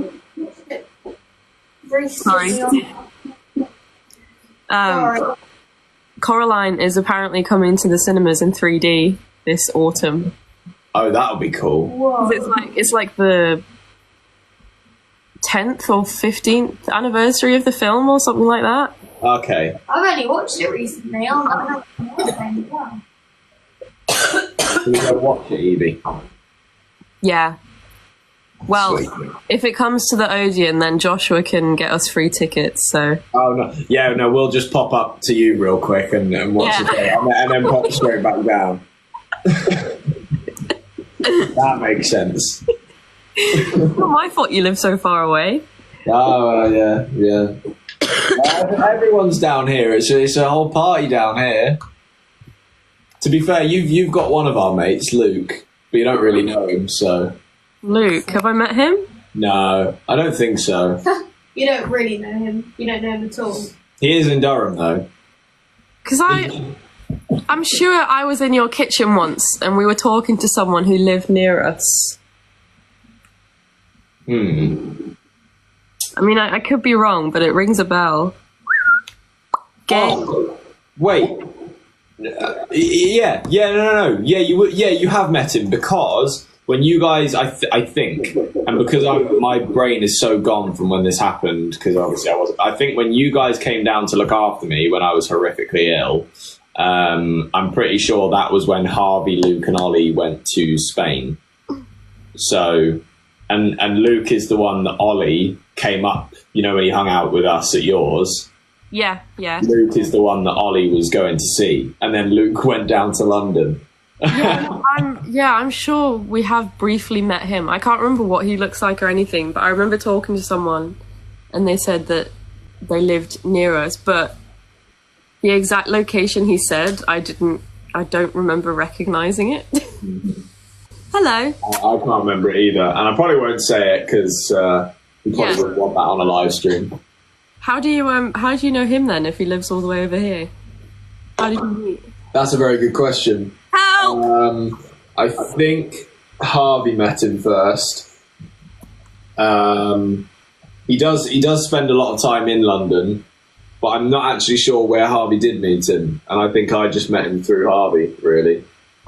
recently. Sorry. Coraline is apparently coming to the cinemas in 3D this autumn. Oh, that'll be cool. Whoa. It's like the 10th or 15th anniversary of the film or something like that. Okay. I've only watched it recently. I'm not wow. Can we go watch it, Evie? Yeah. Well, Sweet. if it comes to the Odeon, then Joshua can get us free tickets. So Oh, no. Yeah, no, we'll just pop up to you real quick and watch Yeah. it and then pop straight back down. That makes sense. it's not my fault you live so far away. Oh, yeah. Everyone's down here. It's a whole party down here. To be fair, you've got one of our mates, Luke, but you don't really know him, so Luke, have I met him? no, I don't think so. You don't really know him. You don't know him at all. He is in Durham, though. Because I'm sure I was in your kitchen once and we were talking to someone who lived near us. I mean, I could be wrong, but it rings a bell. Oh, wait. Yeah, no. Yeah, you have met him because when you guys, I think, and because my brain is so gone from when this happened, because obviously I think when you guys came down to look after me when I was horrifically ill, I'm pretty sure that was when Harvey, Luke, and Ollie went to Spain. So, and Luke is the one that Ollie came up, when he hung out with us at yours. Yeah, yeah. Luke is the one that Ollie was going to see, and then Luke went down to London. I'm sure we have briefly met him. I can't remember what he looks like or anything, but I remember talking to someone and they said that they lived near us, but the exact location he said, I don't remember recognizing it. Hello. I can't remember it either, and I probably won't say it because we probably wouldn't want that on a live stream. How do you know him then if he lives all the way over here? How did you meet? That's a very good question. Help! I think Harvey met him first. He does spend a lot of time in London, but I'm not actually sure where Harvey did meet him, and I think I just met him through Harvey, really.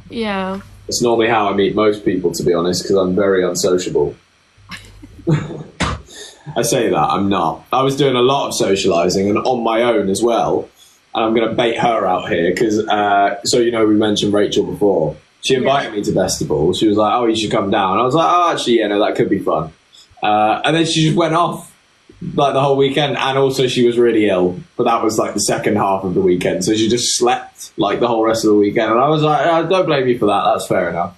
Yeah. It's normally how I meet most people, to be honest, because I'm very unsociable. I say that, I'm not. I was doing a lot of socialising and on my own as well. And I'm going to bait her out here because, so you know, we mentioned Rachel before. She invited me to Festival. She was like, oh, you should come down. I was like, oh, actually, yeah, no, that could be fun. And then she just went off like the whole weekend. And also she was really ill. But that was like the second half of the weekend. So she just slept like the whole rest of the weekend. And I was like, oh, don't blame you for that. That's fair enough.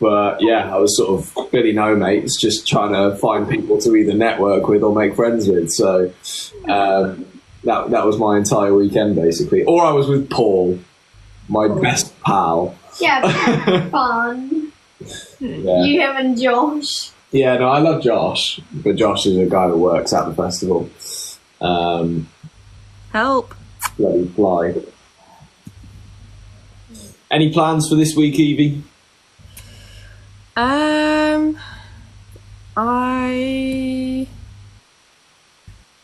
But yeah, I was sort of Billy No Mates, just trying to find people to either network with or make friends with. So that was my entire weekend basically. Or I was with Paul, my best pal. Yeah, that's fun. Yeah. You, him, and Josh. Yeah, no, I love Josh, but Josh is a guy that works at the festival. Help. Bloody fly. Any plans for this week, Evie? I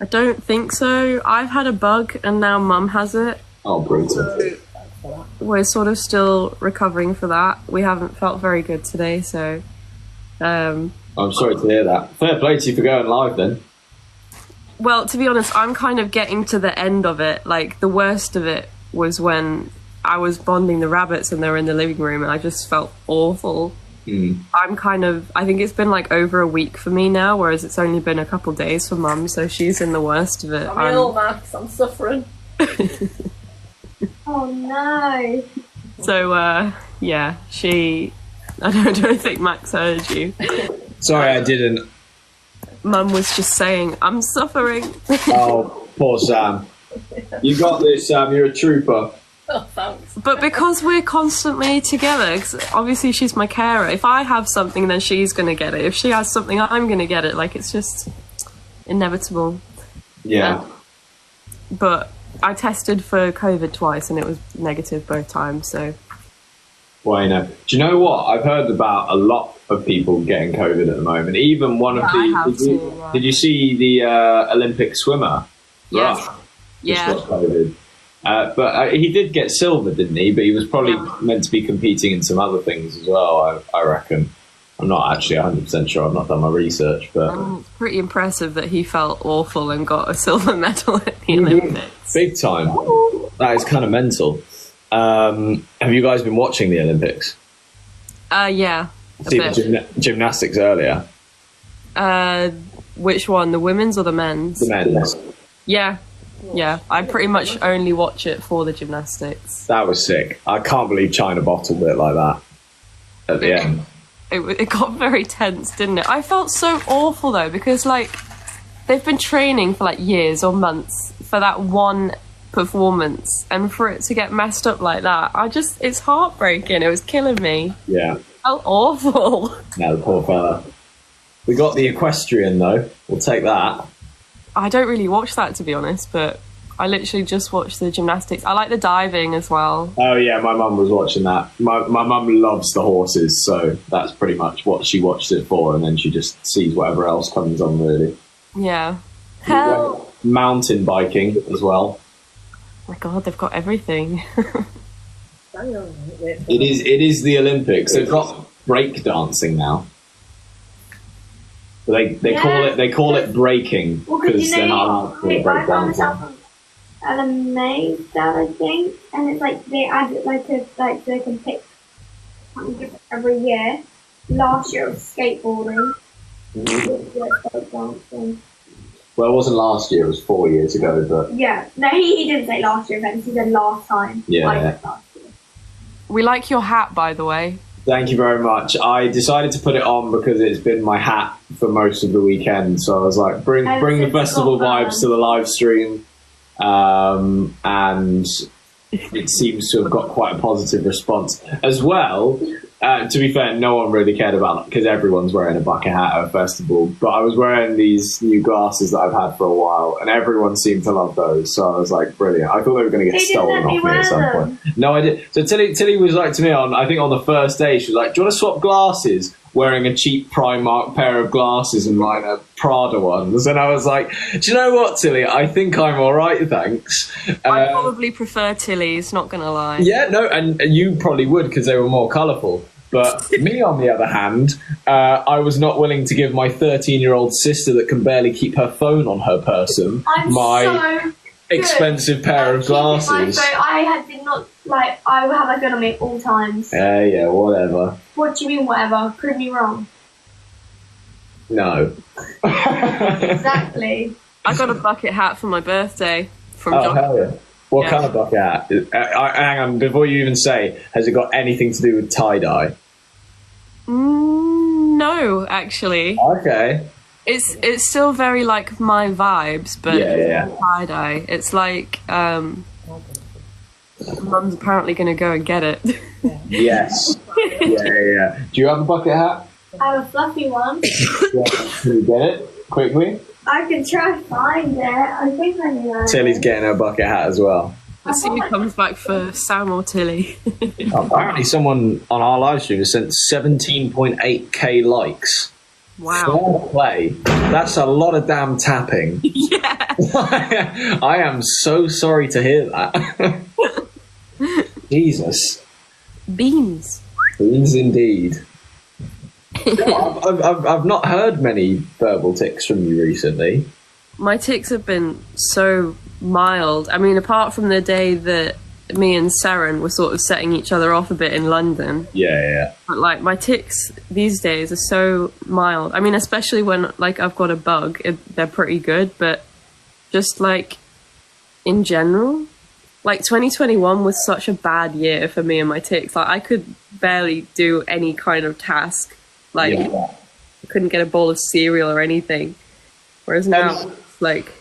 don't think so. I've had a bug and now Mum has it. Oh, brutal. So we're sort of still recovering for that. We haven't felt very good today, so I'm sorry to hear that. Fair play to you for going live then. Well, to be honest, I'm kind of getting to the end of it. Like, the worst of it was when I was bonding the rabbits and they were in the living room and I just felt awful. I think it's been like over a week for me now, whereas it's only been a couple days for Mum, so she's in the worst of it. I'm ill, Max. I'm suffering. Oh no. So, yeah, I don't think Max heard you. Sorry, I didn't. Mum was just saying, I'm suffering. Oh, poor Sam. You got this, Sam. You're a trooper. Oh, thanks. But because we're constantly together, 'cause obviously she's my carer, if I have something, then she's going to get it. If she has something, I'm going to get it. Like, it's just inevitable. Yeah. But I tested for COVID twice and it was negative both times, so... Well, you know. Do you know what? I've heard about a lot of people getting COVID at the moment. Even one of I have the... Did you see the Olympic swimmer? Yeah. Rush, Yeah. just got COVID. But he did get silver, didn't he? But he was probably meant to be competing in some other things as well, I reckon. I'm not actually 100% sure. I've not done my research, but... It's pretty impressive that he felt awful and got a silver medal at the Olympics. Big time. That is kind of mental. Have you guys been watching the Olympics? Yeah. See the gymnastics earlier? Which one? The women's or the men's? The men's. Yeah. Yeah. I pretty much only watch it for the gymnastics. That was sick. I can't believe China bottled it like that at the end. It got very tense, didn't it? I felt so awful though, because like they've been training for like years or months for that one performance, and for it to get messed up like that, it's heartbreaking. It was killing me. Yeah. It felt awful. No, the poor fella. We got the equestrian though. We'll take that. I don't really watch that, to be honest, but I literally just watch the gymnastics. I like the diving as well. Oh yeah, my mum was watching that. My mum loves the horses, so that's pretty much what she watched it for, and then she just sees whatever else comes on, really. Yeah. Hell. Mountain biking as well. Oh my god, they've got everything. It is the Olympics. They've got break dancing now. They call it breaking because they're not allowed to break dancing. An amazing, I think, and it's like they add it like they can pick something different every year. Last year it was skateboarding. This year it's break dancing. Well, it wasn't last year, it was 4 years ago, but Yeah. No, he didn't say last year events. He said last time. Yeah. I said last year. We like your hat, by the way. thank you very much. I decided to put it on because it's been my hat for most of the weekend, so I was like, bring the festival vibes to the live stream, and it seems to have got quite a positive response as well. To be fair, no one really cared about it because everyone's wearing a bucket hat at a festival. But I was wearing these new glasses that I've had for a while, and everyone seemed to love those. So I was like, brilliant. I thought they were going to get stolen off me at some point. No, I did. So Tilly was like to me I think on the first day, she was like, "Do you want to swap glasses?" Wearing a cheap Primark pair of glasses and mine are Prada ones, and I was like, "Do you know what, Tilly? I think I'm all right, thanks." I probably prefer Tilly's, not gonna lie. Yeah, no, and you probably would because they were more colourful. But me, on the other hand, I was not willing to give my 13-year-old sister that can barely keep her phone on her person my expensive pair of glasses. I did not like. I would have a gun on me at all times. Yeah, whatever. What do you mean, whatever? Prove me wrong. No. Exactly. I got a bucket hat for my birthday from Oh, John. hell yeah. What Yeah. kind of bucket hat? Hang on, before you even say, has it got anything to do with tie-dye? No, actually. Okay. It's still very like my vibes, but Yeah. tie-dye. It's like Mum's apparently gonna go and get it. Yes. Yeah. Do you have a bucket hat? I have a fluffy one. Yeah. Can you get it quickly? I can try to find it. I think I know. Tilly's getting her bucket hat as well. Let's see who comes back for Sam or Tilly. Apparently someone on our live stream has sent 17.8k likes. Wow. Fair play. That's a lot of damn tapping. Yeah. I am so sorry to hear that. Jesus. Beans. Beans indeed. I've not heard many verbal tics from you recently. My tics have been so mild. I mean, apart from the day that me and Saren were sort of setting each other off a bit in London. Yeah. But like my tics these days are so mild. I mean, especially when like I've got a bug, they're pretty good. But just like in general, like 2021 was such a bad year for me and my tics. Like I could barely do any kind of task. Like I couldn't get a bowl of cereal or anything. Whereas now, it's like.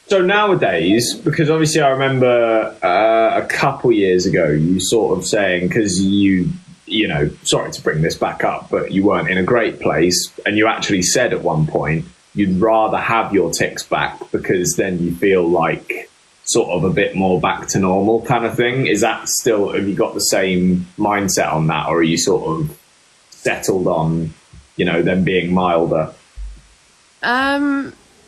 So nowadays, because obviously I remember a couple years ago, you sort of saying, because you know, sorry to bring this back up, but you weren't in a great place, and you actually said at one point you'd rather have your tics back because then you feel like sort of a bit more back to normal kind of thing. Is that still, have you got the same mindset on that, or are you sort of settled on, you know, them being milder?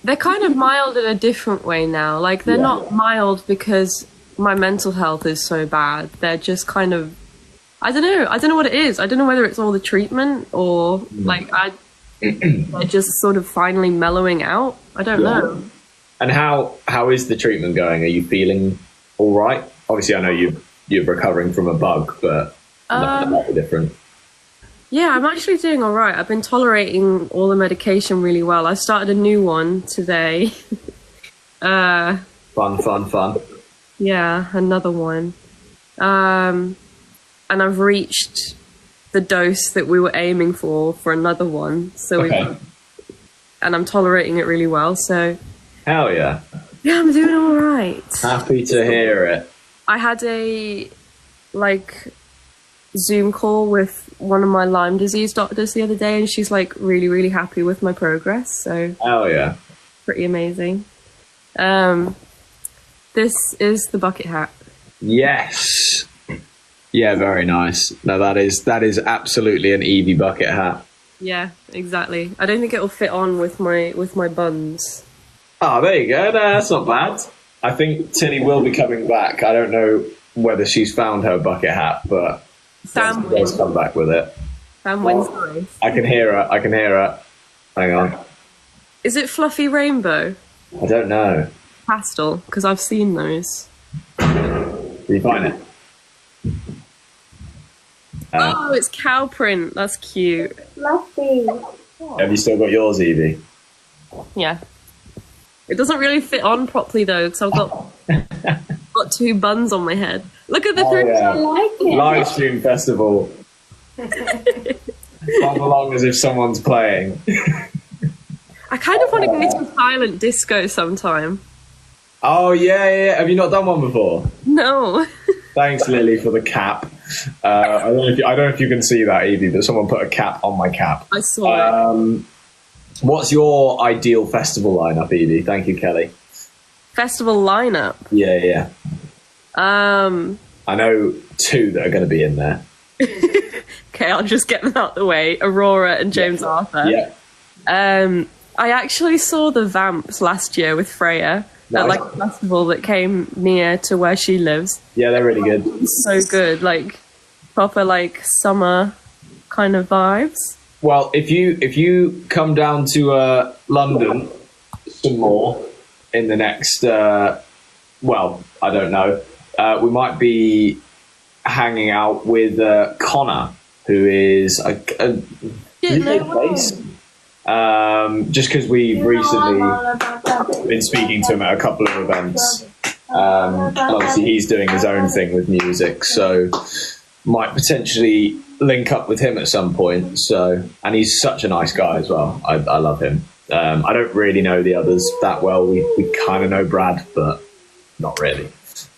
They're kind of mild in a different way now. Like, they're not mild because my mental health is so bad. They're just kind of, I don't know what it is. I don't know whether it's all the treatment or like they're just sort of finally mellowing out. I don't know. And how is the treatment going? Are you feeling all right? Obviously, I know you're recovering from a bug, but that might be different. Yeah, I'm actually doing all right. I've been tolerating all the medication really well. I started a new one today. Fun. Yeah, another one. And I've reached the dose that we were aiming for another one. So and I'm tolerating it really well. So Hell yeah. yeah, I'm doing all right. Happy to hear it. I had a Zoom call with one of my Lyme disease doctors the other day, and she's like really, really happy with my progress. So Hell yeah. pretty amazing. This is the bucket hat. Yes. Yeah, very nice. No, that is absolutely an Evie bucket hat. Yeah, exactly. I don't think it'll fit on with my buns. Oh, there you go. No, that's not bad. I think Tilly will be coming back. I don't know whether she's found her bucket hat, but Sam let's wins. come back with it. Sam wins the race. I can hear her. Hang on. Is it fluffy rainbow? I don't know. Pastel? Because I've seen those. Can you find it? Oh, it's cow print. That's cute. Fluffy. Have you still got yours, Evie? Yeah. It doesn't really fit on properly though, because I've got two buns on my head. Look at the three. yeah. I like it. Live stream festival. Not along as if someone's playing. I kind of want to go to silent disco sometime. Oh yeah. Have you not done one before? No. Thanks, Lily, for the cap. I don't know if you can see that, Evie, but someone put a cap on my cap. I saw it. What's your ideal festival lineup, Evie? Thank you, Kelly. Festival lineup. Yeah. I know 2 that are going to be in there. Okay, I'll just get them out the way. Aurora and James Arthur. Yeah. I actually saw the Vamps last year with Freya at Nice. like a festival that came near to where she lives. Yeah, they're really good. So good, like proper like summer kind of vibes. Well, if you come down to London some more in the next, well, I don't know, we might be hanging out with Connor, who is a place. Just because we've recently been speaking to him at a couple of events. And obviously he's doing his own thing with music, so might potentially link up with him at some point. So, and he's such a nice guy as well. I love him. I don't really know the others that well. We kind of know Brad, but not really.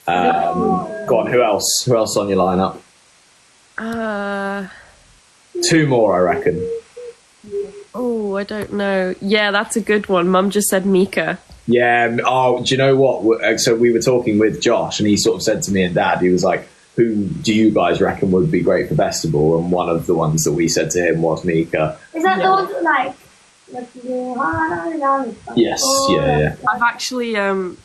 Go on, who else? Who else on your lineup? 2 more, I reckon. Oh, I don't know. Yeah, that's a good one. Mum just said Mika. Yeah. Oh, do you know what? So we were talking with Josh, and he sort of said to me and Dad, he was like, "Who do you guys reckon would be great for festival?" And one of the ones that we said to him was Mika. Is that the one that like? Yes. Yeah. I've actually,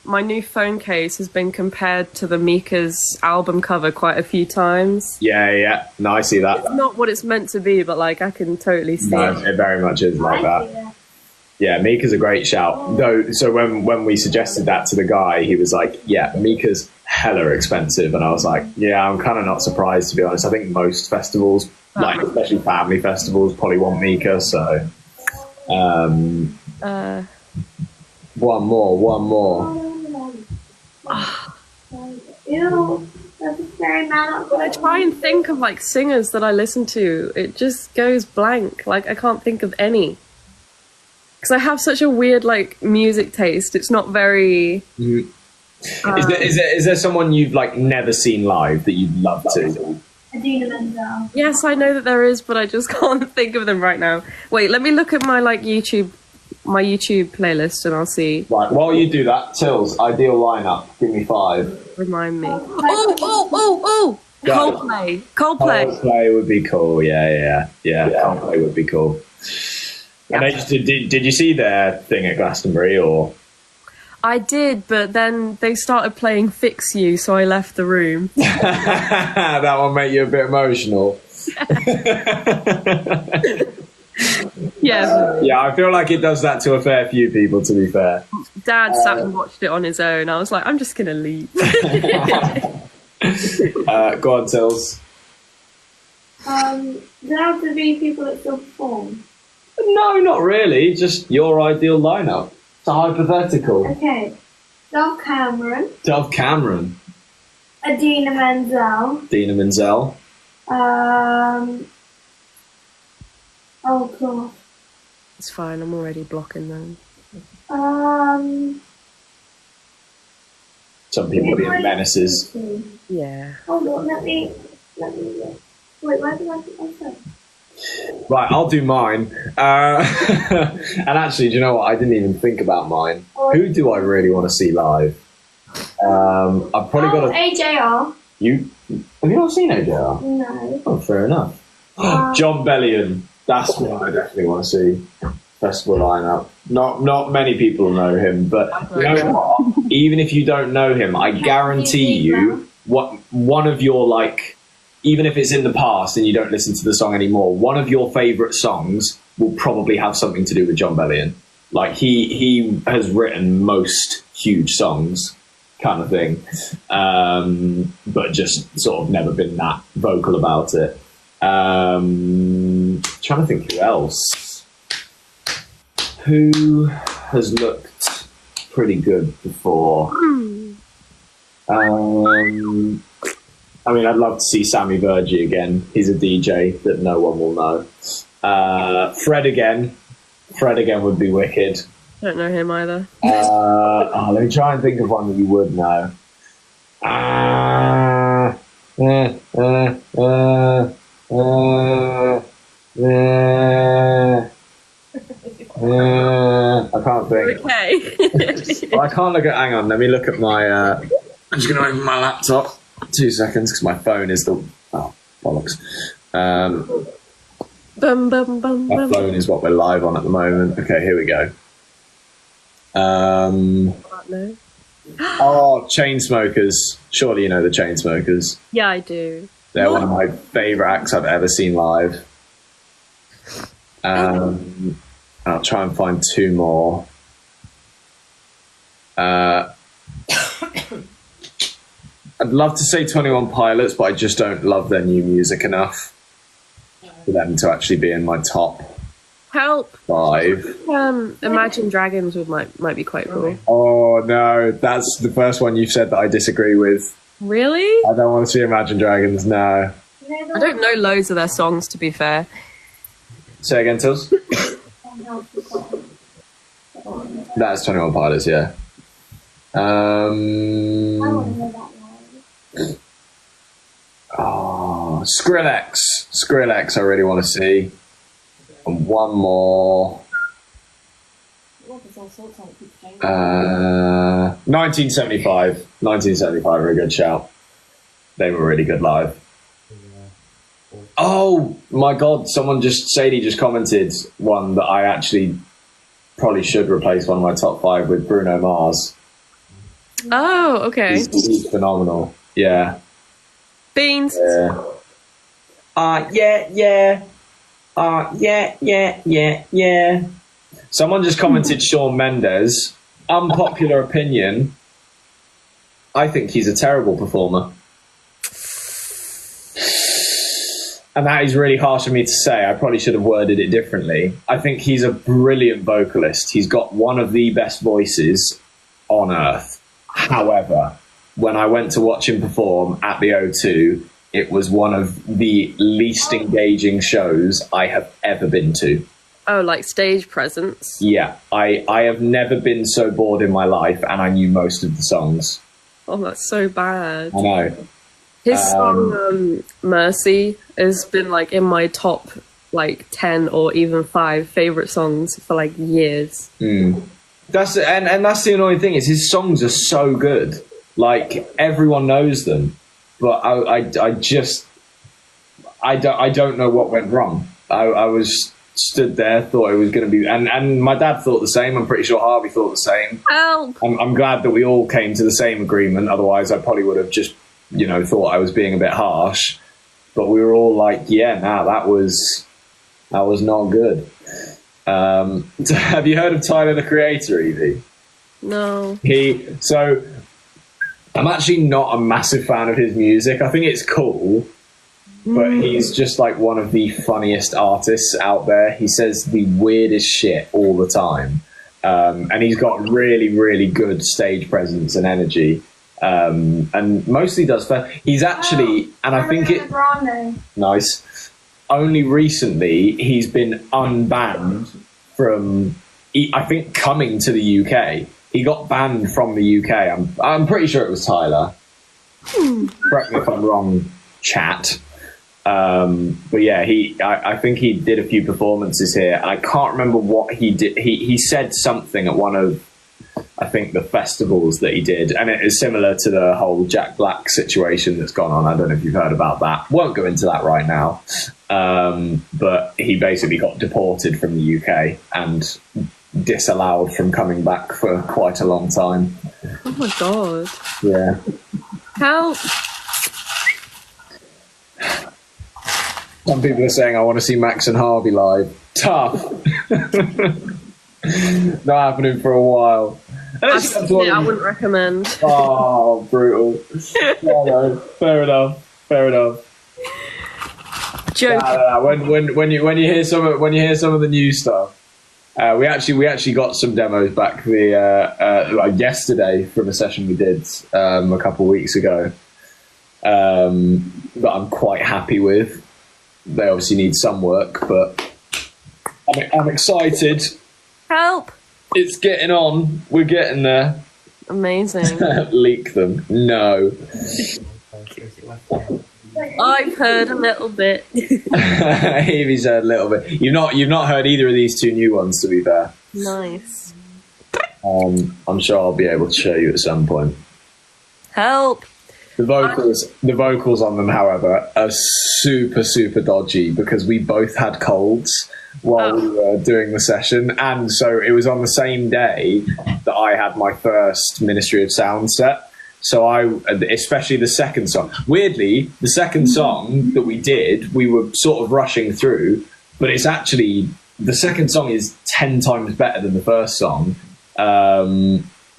my new phone case has been compared to the Mika's album cover quite a few times. Yeah. No, I see that. It's not what it's meant to be, but like I can totally see No, it. it very much is like that. Yeah, Mika's a great shout. Though, so when we suggested that to the guy, he was like, "Yeah, Mika's hella expensive," and I was like, "Yeah, I'm kind of not surprised, to be honest. I think most festivals, like especially family festivals, probably want Mika." So, one more. Ew, that's very mad. When I try and think of like singers that I listen to, it just goes blank. Like I can't think of any. Because I have such a weird like music taste. It's not very. Is there someone you've like never seen live that you'd love to? Adina Menzel. Yes, I know that there is, but I just can't think of them right now. Wait, let me look at my like YouTube playlist, and I'll see. Right, while you do that, Tills, ideal lineup. Give me 5. Remind me. Oh! Go. Coldplay. Coldplay would be cool. Yeah. Coldplay would be cool. Yeah. And did you see their thing at Glastonbury or? I did, but then they started playing Fix You, so I left the room. That one made you a bit emotional. Yeah. Yeah, I feel like it does that to a fair few people, to be fair. Dad sat and watched it on his own. I was like, I'm just going to leave. Go on, Tills. There have to be people that still perform. No, not really. Just your ideal lineup. It's a hypothetical. Okay. Dove Cameron. Dove Cameron. Adina Menzel. Dina Menzel. Oh god. It's fine, I'm already blocking them. Some people being menaces. Yeah. Hold on, let me look. Wait, where did I put my phone? Right, I'll do mine. And actually, do you know what? I didn't even think about mine. Who do I really want to see live? I've probably got AJR. Have you not seen AJR? No. Oh, fair enough. John Bellion. That's what I definitely want to see. Festival lineup. Not many people know him, but you know what? Even if you don't know him, I guarantee you, one of your like. Even if it's in the past and you don't listen to the song anymore, one of your favourite songs will probably have something to do with John Bellion. Like, he has written most huge songs, kind of thing, but just sort of never been that vocal about it. Trying to think who else. Who has looked pretty good before. I mean, I'd love to see Sammy Virgie again. He's a DJ that no one will know. Fred again. Fred again would be wicked. Don't know him either. Let me try and think of one that you would know. I can't think. Okay. Well, I can't look at. Hang on, let me look at my. I'm just going to open my laptop. 2 seconds, because my phone is the. Oh, bollocks. Bum, bum, bum, My bum. phone is what we're live on at the moment. Okay, here we go. No. Oh, Chainsmokers. Surely you know the Chainsmokers. Yeah, I do. They're one of my favourite acts I've ever seen live. I'll try and find two more. I'd love to say 21 Pilots, but I just don't love their new music enough for them to actually be in my top Help. 5. Imagine Dragons might be quite cool. Oh no, that's the first one you've said that I disagree with. Really? I don't want to see Imagine Dragons, no. I don't know loads of their songs, to be fair. Say again, Tills? That's 21 Pilots, yeah. Oh, Skrillex I really want to see. And one more. 1975. 1975 are a good shout. They were really good live. Oh my god, Sadie just commented one that I actually probably should replace one of my top 5 with Bruno Mars. Oh, okay. He's phenomenal. Yeah. Beans. Yeah. Yeah. Someone just commented Shawn Mendes. Unpopular opinion. I think he's a terrible performer. And that is really harsh of me to say. I probably should have worded it differently. I think he's a brilliant vocalist. He's got one of the best voices on earth. However, when I went to watch him perform at the O2, it was one of the least engaging shows I have ever been to. Oh, like stage presence. Yeah, I have never been so bored in my life, and I knew most of the songs. Oh, that's so bad. I know. His song Mercy has been like in my top like 10 or even 5 favorite songs for like years. That's that's the annoying thing is his songs are so good. Like everyone knows them, but I don't know what went wrong. I was stood there, thought it was going to be, and my dad thought the same. I'm pretty sure Harvey thought the same. Help! I'm glad that we all came to the same agreement. Otherwise, I probably would have just, thought I was being a bit harsh. But we were all like, yeah, that was not good. Have you heard of Tyler the Creator, Evie? No. So I'm actually not a massive fan of his music. I think it's cool, but he's just like one of the funniest artists out there. He says the weirdest shit all the time. And he's got really, really good stage presence and energy. And mostly does he's actually, and I think it nice. Only recently he's been unbanned from, I think, coming to the UK. He got banned from the UK. I'm pretty sure it was Tyler. Correct me if I'm wrong, chat. But yeah, I think he did a few performances here. I can't remember what he did. He said something at one of, I think, the festivals that he did, and it is similar to the whole Jack Black situation that's gone on. I don't know if you've heard about that. Won't go into that right now. But he basically got deported from the UK and disallowed from coming back for quite a long time. Oh my god. Yeah. Help! Some people are saying, I want to see Max and Harvey live. Tough. Not happening for a while. I wouldn't recommend. Oh, brutal. No, fair enough. Joke. When you hear some of the new stuff, We actually got some demos back like yesterday from a session we did a couple of weeks ago that I'm quite happy with. They obviously need some work, but I'm excited. Help! It's getting on. We're getting there. Amazing. Leak them. No. I've heard a little bit. Evie's heard a little bit. You've not heard either of these two new ones, to be fair. Nice. I'm sure I'll be able to show you at some point. Help! The vocals on them, however, are super, super dodgy because we both had colds while we were doing the session, and so it was on the same day that I had my first Ministry of Sound set. So especially the second song. Weirdly, the second song that we did, we were sort of rushing through, but it's actually, the second song is 10 times better than the first song.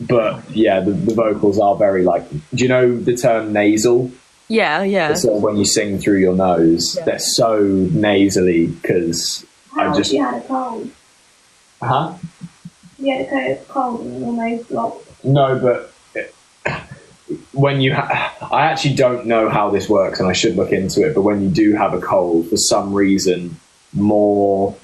But yeah, the vocals are very like, do you know the term nasal? Yeah. So when you sing through your nose, they're so nasally because I just... You had a cold. Huh? You had a cold and your nose blocked. No, but when you I actually don't know how this works and I should look into it, but when you do have a cold, for some reason, more...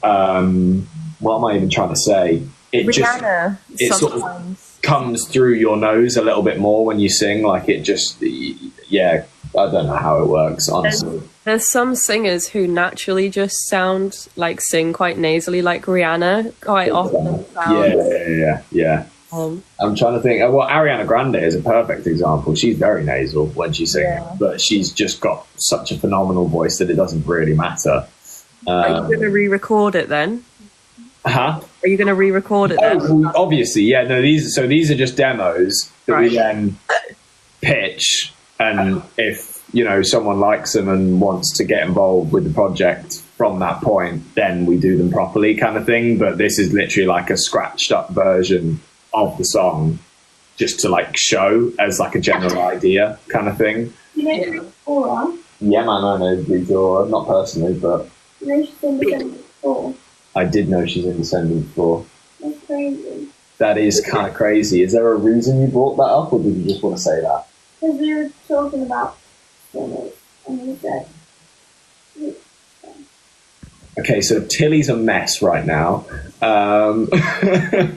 what am I even trying to say? It sort of comes through your nose a little bit more when you sing. Like it just, yeah, I don't know how it works, honestly. There's some singers who naturally just sing quite nasally, like Rihanna quite often sounds. Yeah. I'm trying to think. Well, Ariana Grande is a perfect example. She's very nasal when she's singing, but she's just got such a phenomenal voice that it doesn't really matter. Are you going to re-record it then? Huh? Are you going to re-record it then? Oh, obviously, yeah. No, these are just demos that we then pitch, and if someone likes them and wants to get involved with the project from that point, then we do them properly, kind of thing. But this is literally like a scratched up version of the song, just to like show as like a general idea, kind of thing. You know Aura? Yeah, man, I know Rita Ora, not personally, but You know she's in Descendants 4. I did know she's in Descendants 4. That's crazy. That is kind of crazy. Is there a reason you brought that up, or did you just want to say that? Because we were talking about singers, and you said... Okay, so Tilly's a mess right now.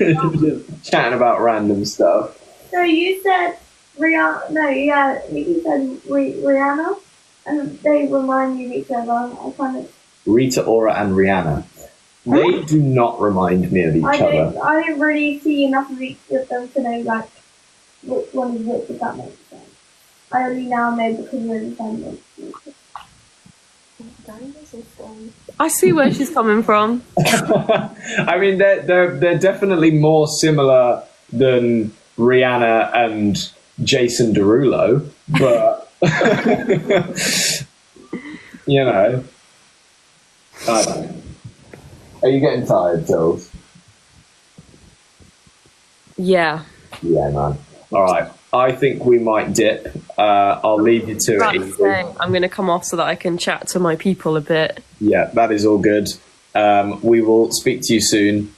Just chatting about random stuff. So you said Rihanna... No, yeah, you said Rihanna, and they remind me of each other. I kind of... Rita Ora and Rihanna. They do not remind me of each other. I don't really see enough of each of them to know, like, which one is which, if that makes sense. I only now know because we're independent. I see where she's coming from. I mean, they're definitely more similar than Rihanna and Jason Derulo, but I don't know. Are you getting tired, Tills? Yeah. Yeah, man. All right. I think we might dip. I'll leave you to it. Evie. I'm going to come off so that I can chat to my people a bit. Yeah, that is all good. We will speak to you soon.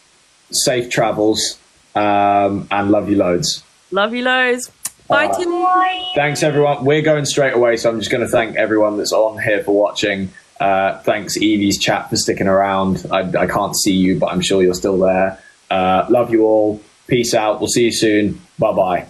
Safe travels, and love you loads. Love you loads. Bye, Timmy. Thanks, everyone. We're going straight away, so I'm just going to thank everyone that's on here for watching. Thanks, Evie's chat, for sticking around. I can't see you, but I'm sure you're still there. Love you all. Peace out. We'll see you soon. Bye-bye.